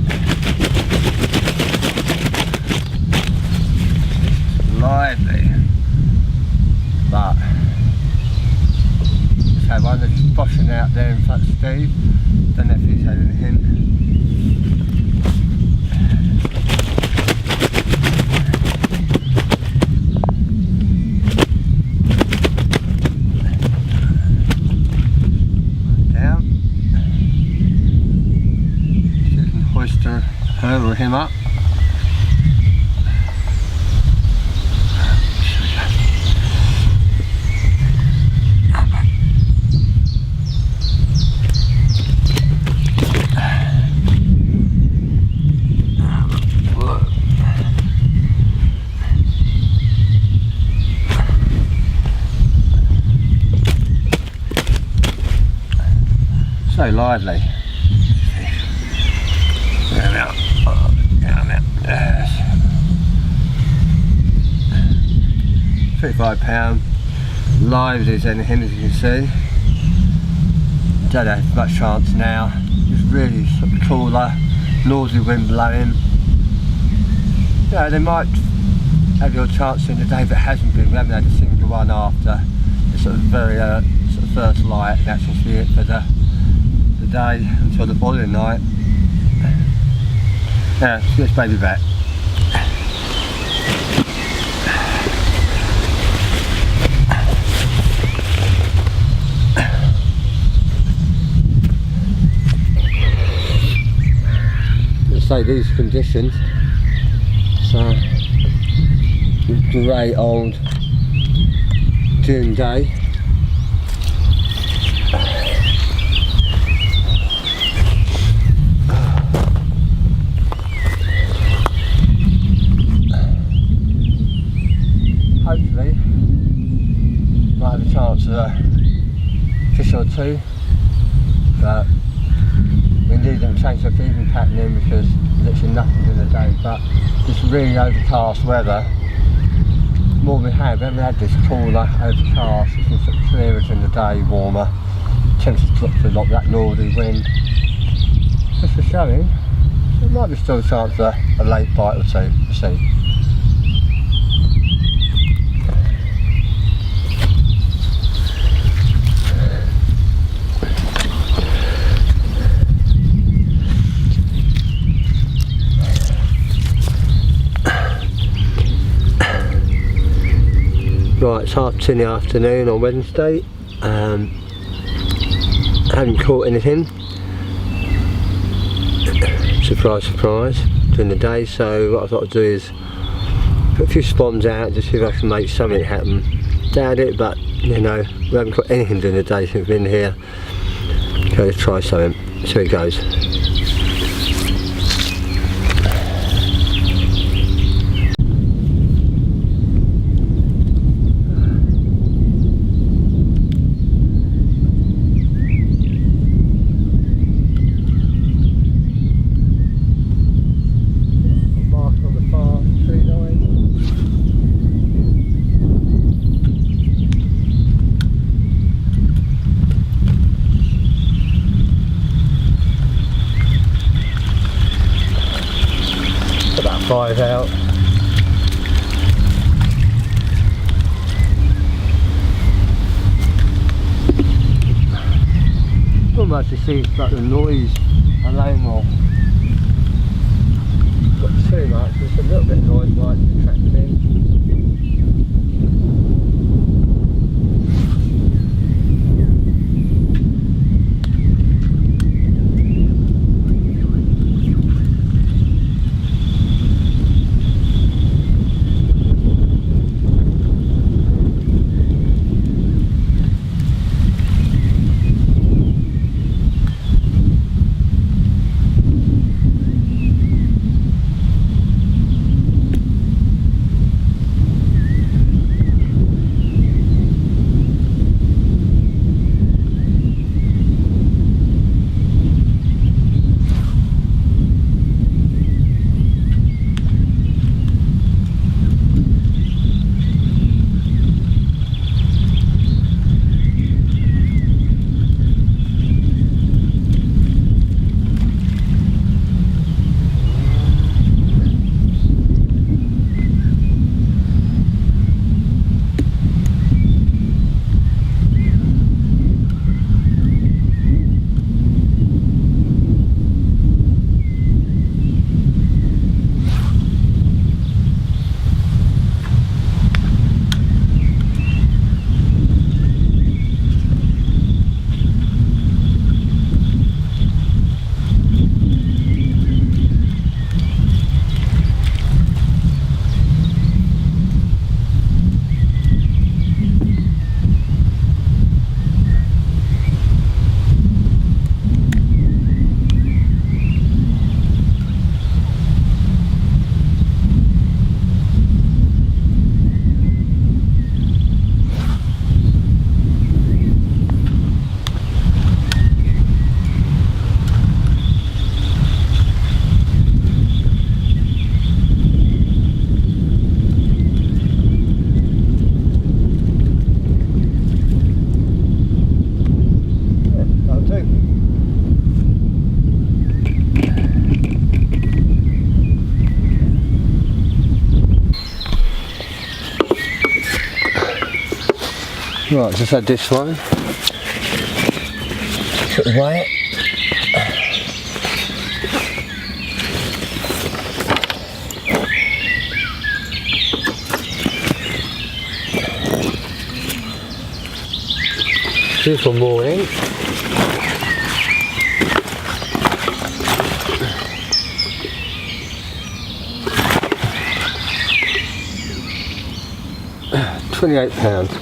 Lively, but just had one that's boshing out there in front of Steve. Don't know if he's had anything. Down. him up. So lively. There we are. £35, live as anything, as you can see. Don't have much chance now. It's really sort of cooler, northerly wind blowing. Yeah, they might have your chance in the day, but it hasn't been. We haven't had a single one after the sort of very sort of first light. That seems to be it for the day until the following night. Yeah, let's baby back. Let's say these conditions, so grey old June day. Hopefully might have a chance of a fish or two, but we need them to change their feeding pattern in because literally nothing in the day, but this really overcast weather, more we haven't had this cooler, overcast, it's been sort of clearer during the day, warmer, temperatures dropped a lot, that northerly wind. Just for showing, there might be still a chance of a late bite or two, we'll see. Right, it's 2:30 in the afternoon on Wednesday. I haven't caught anything. Surprise, surprise, during the day. So what I thought I'd do is put a few spawns out, just see if I can make something happen. Doubt it, but you know, we haven't caught anything during the day since we've been here. Okay, let's try something. See how it goes. About 5 out. Almost you see like the noise alone more. Not too much, just a little bit of noise might attract them in. Right, just had this one. Put away. Beautiful morning. £28.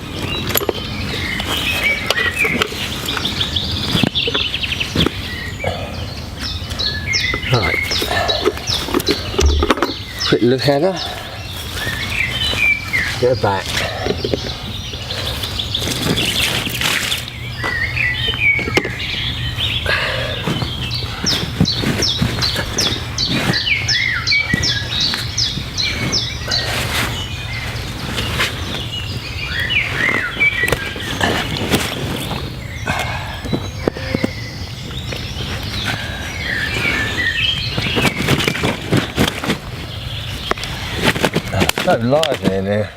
Right. Quick look at her. Get her back. So lively in here.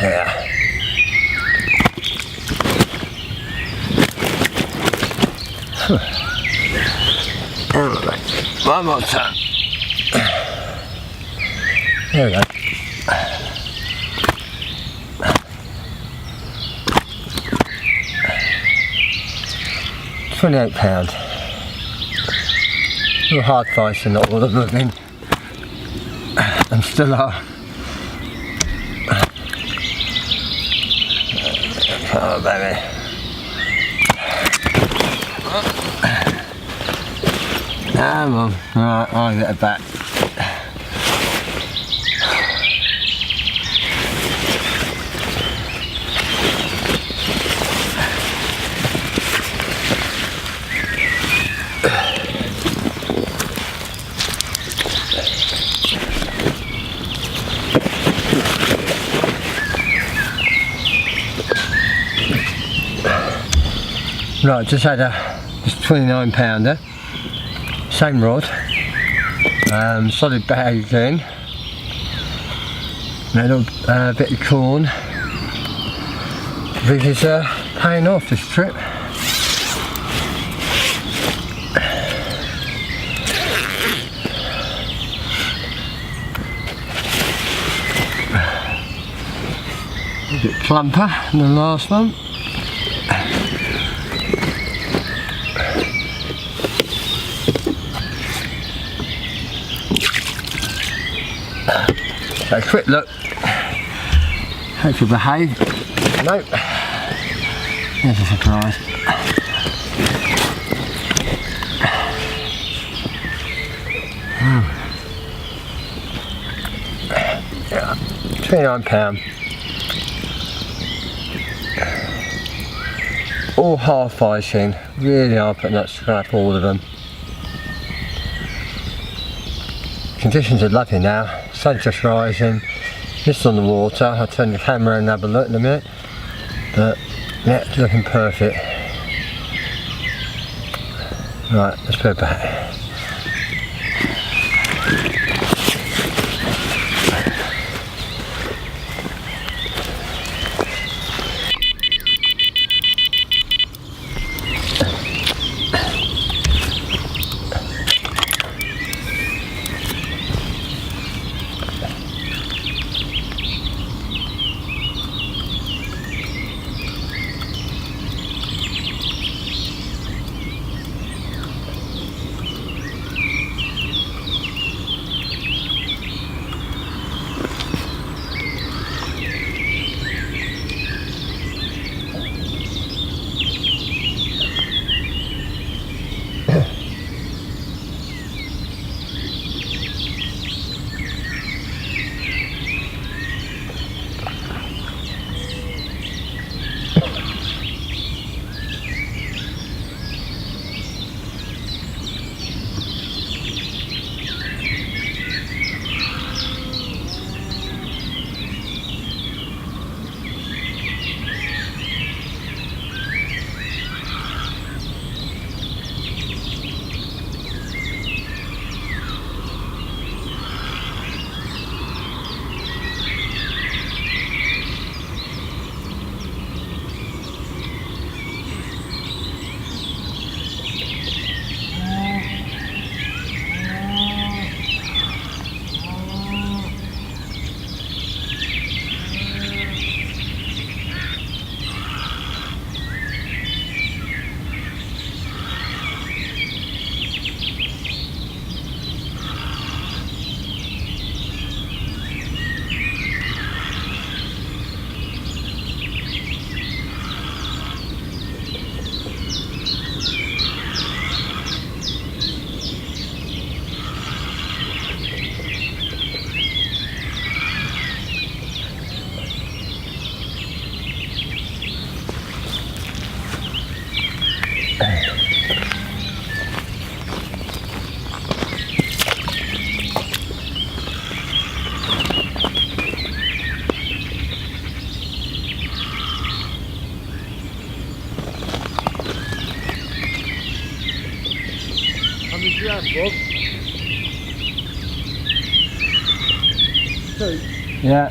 Yeah. One more time. There we go. £28. A little hard fighting, not all of them in. And still are. Oh baby. Come on. Right, I'll get it back. Right, just had a £29 pounder, same rod, solid bag in, a little bit of corn. I think it's paying off this trip. A bit plumper than the last one. So a quick look. Hope you behave. Nope. There's a surprise. Yeah, £29. All half fighting. Really are putting that scrap, all of them. Conditions are lovely now. Sun's just rising, mist on the water. I'll turn the camera and have a look in a minute, but yeah, it's looking perfect. Right, let's put it back. Bob. 2. Yeah.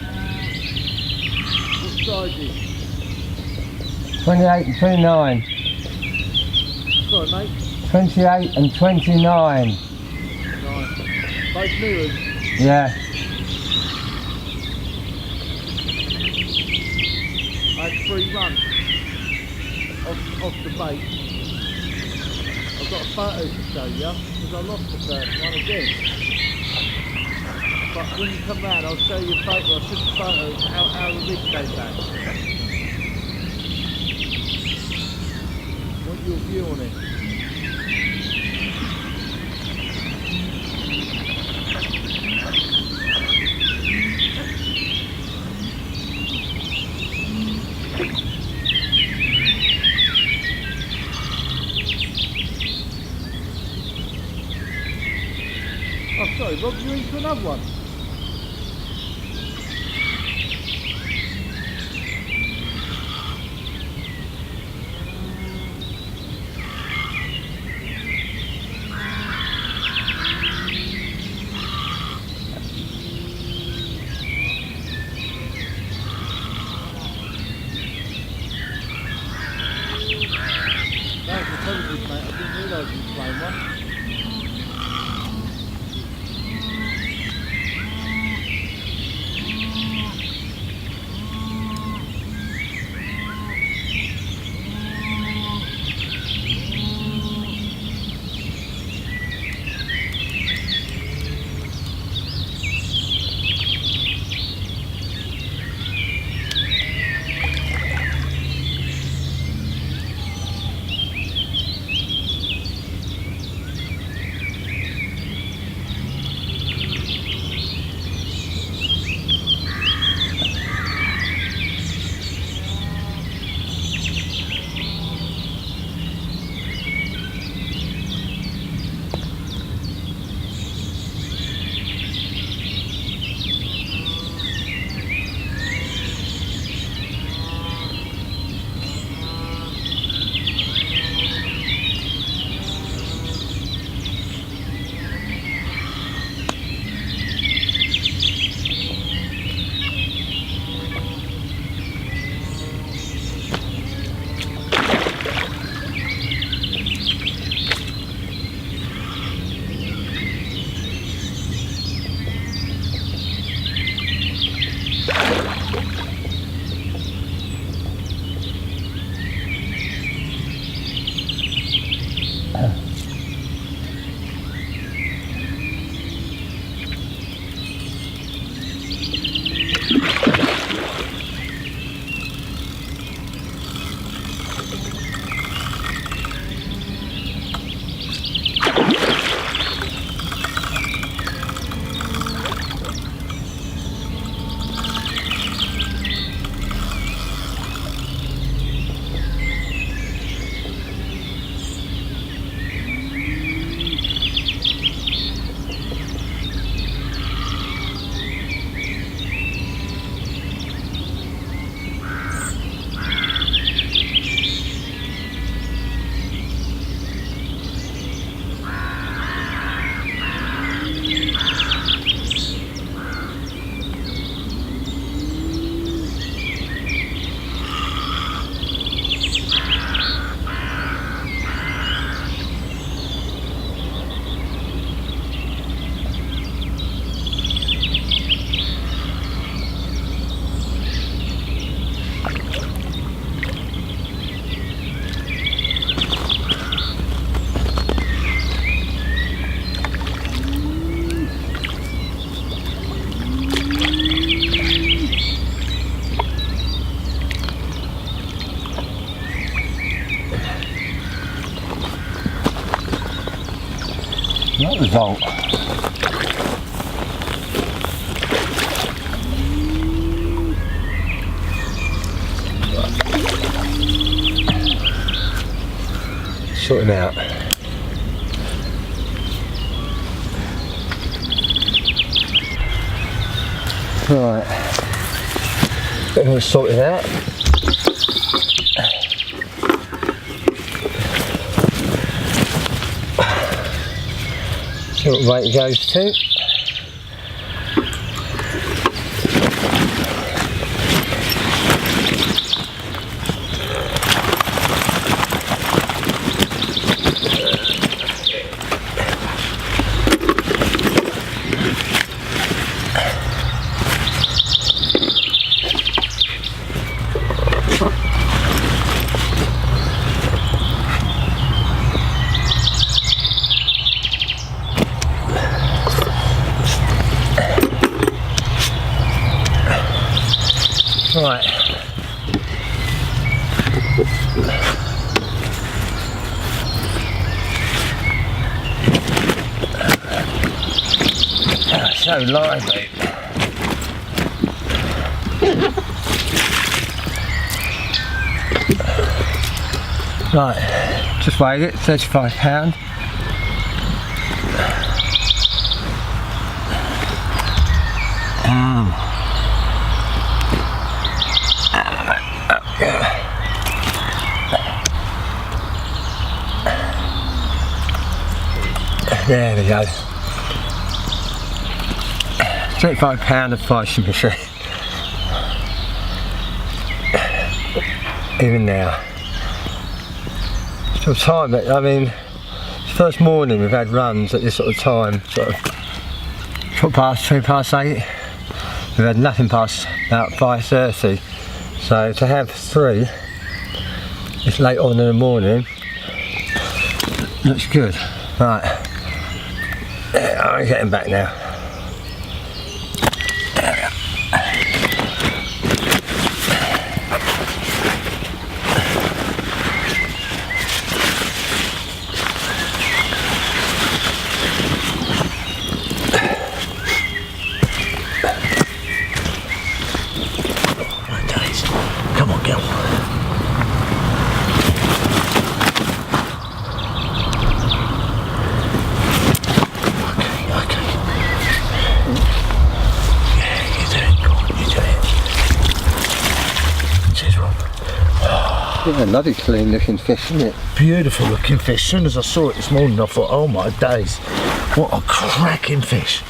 What sizes? 28 and 29. Sorry mate. 28 and 29. Nice. Both mirrors. Yeah. I had 3 runs off the bait. I've got a photo to show you because I lost the first one again. But when you come round I'll show you a photo. I'll send a photo of how the rig came back. Want your view on it? Oh sorry Rob, you're into another one? That was apologies mate, I didn't realise you were playing one. Not result. Sort him out. Right. Bit of sort it out. See what weight it goes to. Right. Oh, so lively. Right, just weighed it, £35. There we go. £35 of fishing machine. Even now. Still time, but I mean, first morning we've had runs at this sort of time, sort of 2:30. We've had nothing past about 5:30. So to have 3, it's late on in the morning, looks good. Right. I'm getting back now. Right, Days. Come on, girl. Yeah, bloody clean looking fish, isn't it? Beautiful looking fish. As soon as I saw it this morning, I thought, oh my days, what a cracking fish.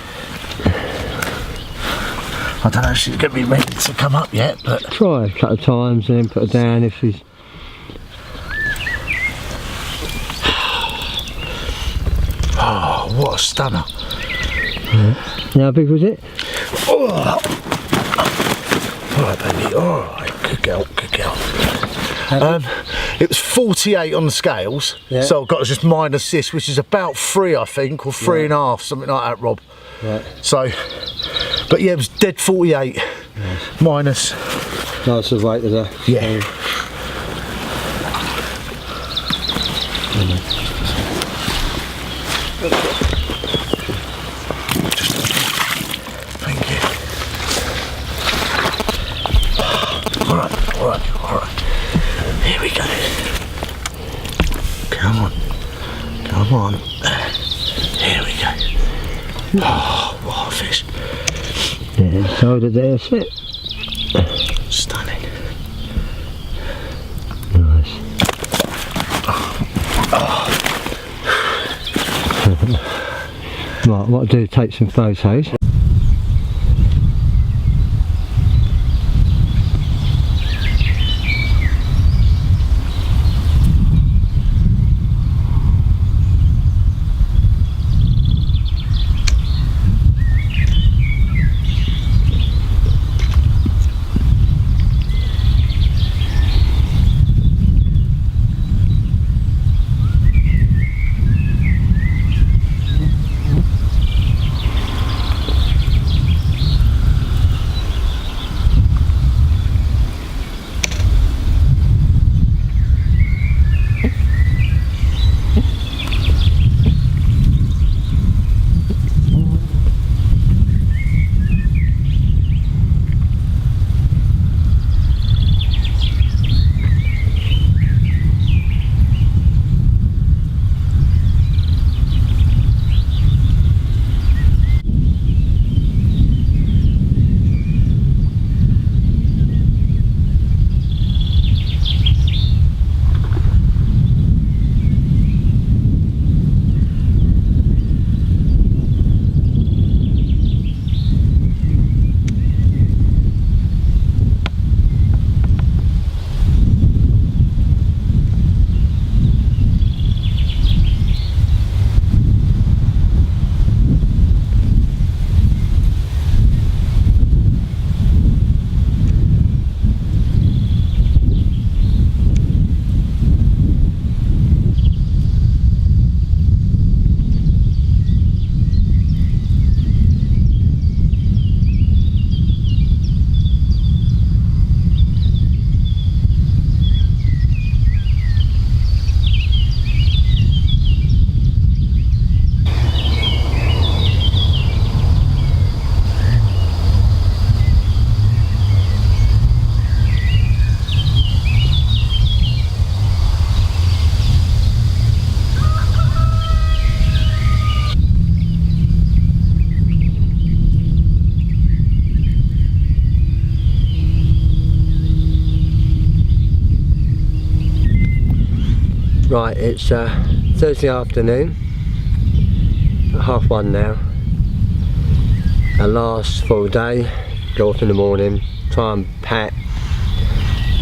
I don't know if she's going to be ready to come up yet, but... Try a couple of times and then put her down if she's... Oh, what a stunner. Yeah. How big was it? Oh. Alright baby, alright, good girl, good girl. It was 48 on the scales, yeah. So I've got to just minus this, which is about 3 I think, or 3.5, something like that, Rob. Right. So, but yeah, it was dead 48, nice. Minus. Nice of weight today. Yeah. Thank you. Alright, alright, alright. Here we go. Come on. Come on. Here we go. Oh, what a fish. Yeah, so did there's it. Stunning. Nice. Right, what I'll do, take some photos. Right, it's Thursday afternoon, 1:30 now. Our last full day, go off in the morning, try and pack,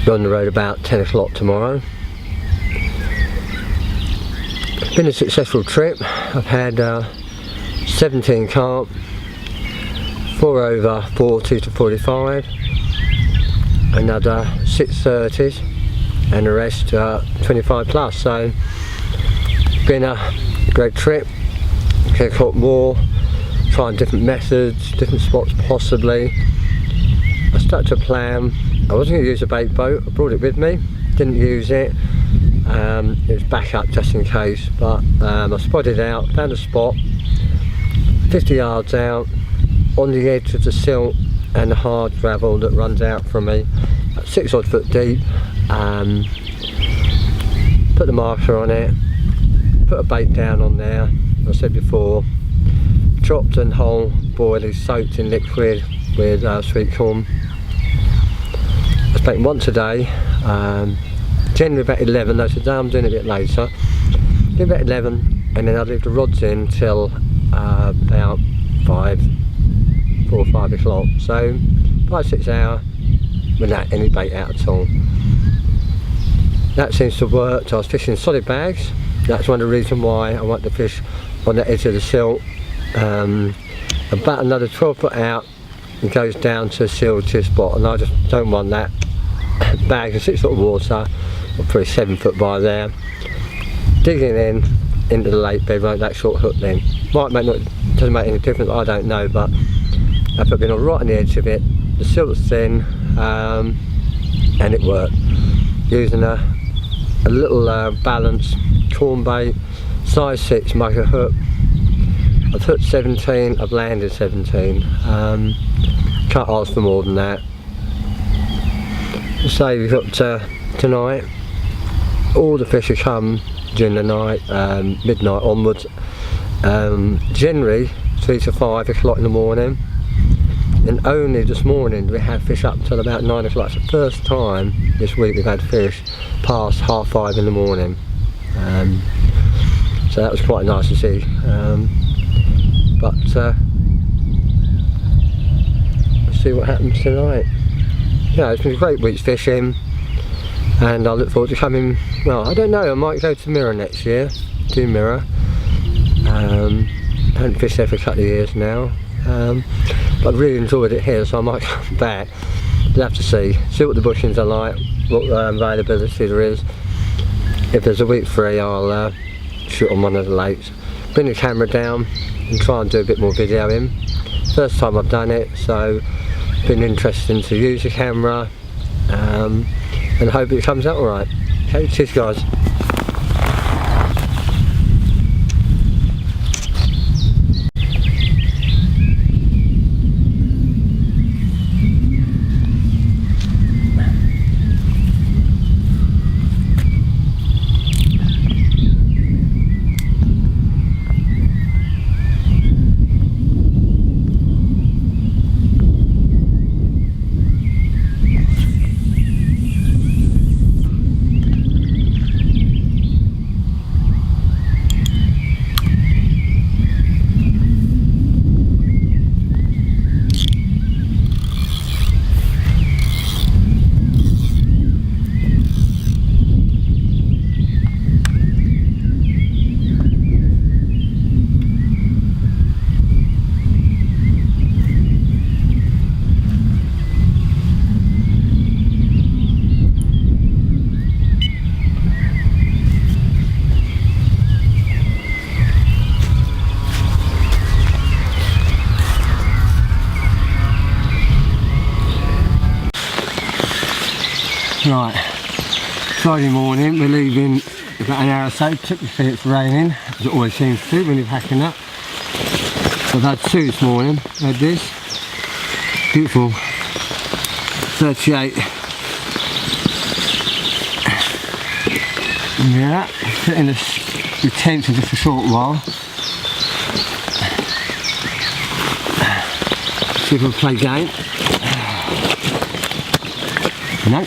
be on the road about 10 o'clock tomorrow. It's been a successful trip. I've had 17 carp, 4 over 40 to 45, another 6 30s, and the rest 25 plus. So been a great trip. Could have caught more, trying different methods, different spots possibly. I stuck to a plan. I wasn't going to use a bait boat. I brought it with me, didn't use it. It was back up just in case, but I spotted out, found a spot 50 yards out on the edge of the silt and the hard gravel that runs out from me, 6 odd foot deep. Put the marker on it, put a bait down on there, as I said before, chopped and whole, boiled, soaked in liquid with sweet corn. I was baiting once a day, generally about 11, though today I'm doing it a bit later. Do about 11 and then I'd leave the rods in till about 4 or 5 o'clock. So 5-6 hours without any bait out at all. That seems to have worked. I was fishing solid bags. That's one of the reasons why I want to fish on the edge of the silt. About another 12 foot out, it goes down to a silted spot, and I just don't want that bag of 6 foot of water, or probably 7 foot by there, digging in into the lake bed like that short hook then. Might make doesn't make any difference, I don't know, but I've been on right on the edge of it, the silt's thin, and it worked. Using a little balanced corn bait, size 6 mugger hook. I've hooked 17, I've landed 17. Can't ask for more than that. So we've got tonight, all the fish have come during the night, midnight onwards. Generally 3 to 5 o'clock in the morning, and only this morning we had fish up till about 9 o'clock. It's the first time this week we've had fish past 4:30 in the morning. So that was quite nice to see. But we'll see what happens tonight. Yeah, it's been a great week's fishing, and I look forward to coming. Well, I don't know, I might go to Meadow next year, do Meadow. I haven't fished there for a couple of years now, but I've really enjoyed it here, so I might come back. We'll have to see what the bushings are like, what availability there is. If there's a week free, I'll shoot on one of the lakes, bring the camera down and try and do a bit more videoing. First time I've done it, so it's been interesting to use the camera, and hope it comes out alright. Okay, cheers guys. Right, Friday morning, we're leaving about an hour or so. Typically it's raining, as it always seems to when you're packing up. I've had 2 this morning. I had this beautiful 38. Yeah, put in the tent for just a short while. See if we'll play game. No.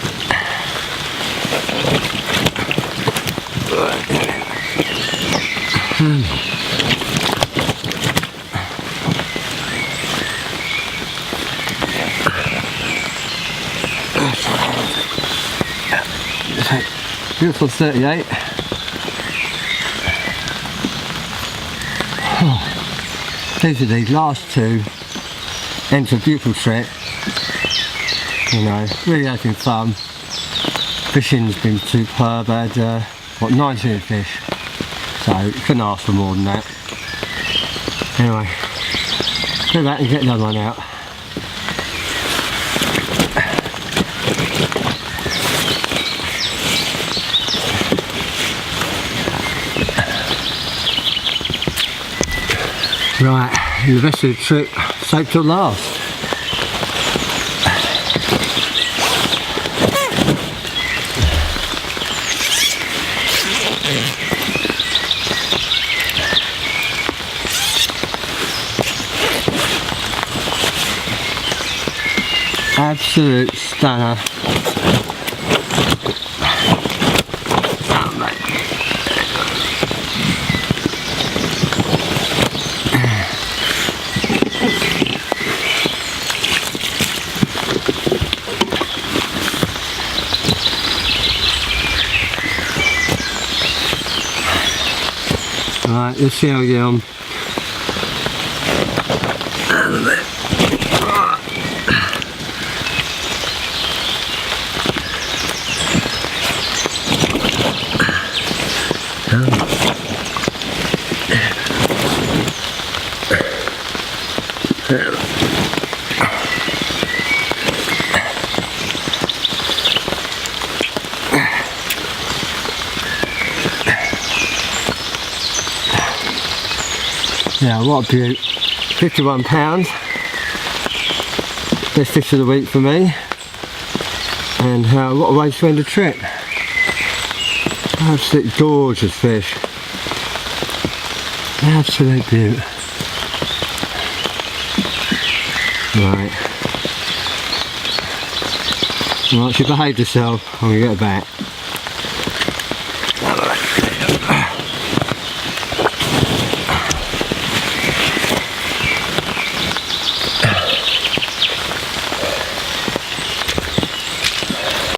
Beautiful 38. These are these last two ends of a beautiful trip. You know, really has been fun. Fishing's been superb. I had what, 19 fish, so couldn't ask for more than that. Anyway, go back and get the other one out. Right, and the rest of the trip saved till last. Absolute stunner. Oh, mate. Right, let's see how we get on. Yeah, what a beaut. £51. Best fish of the week for me. And what a way to end the trip. Absolutely gorgeous fish. Absolute beaut. Right. Right, she behaved herself. I'm going to get her back.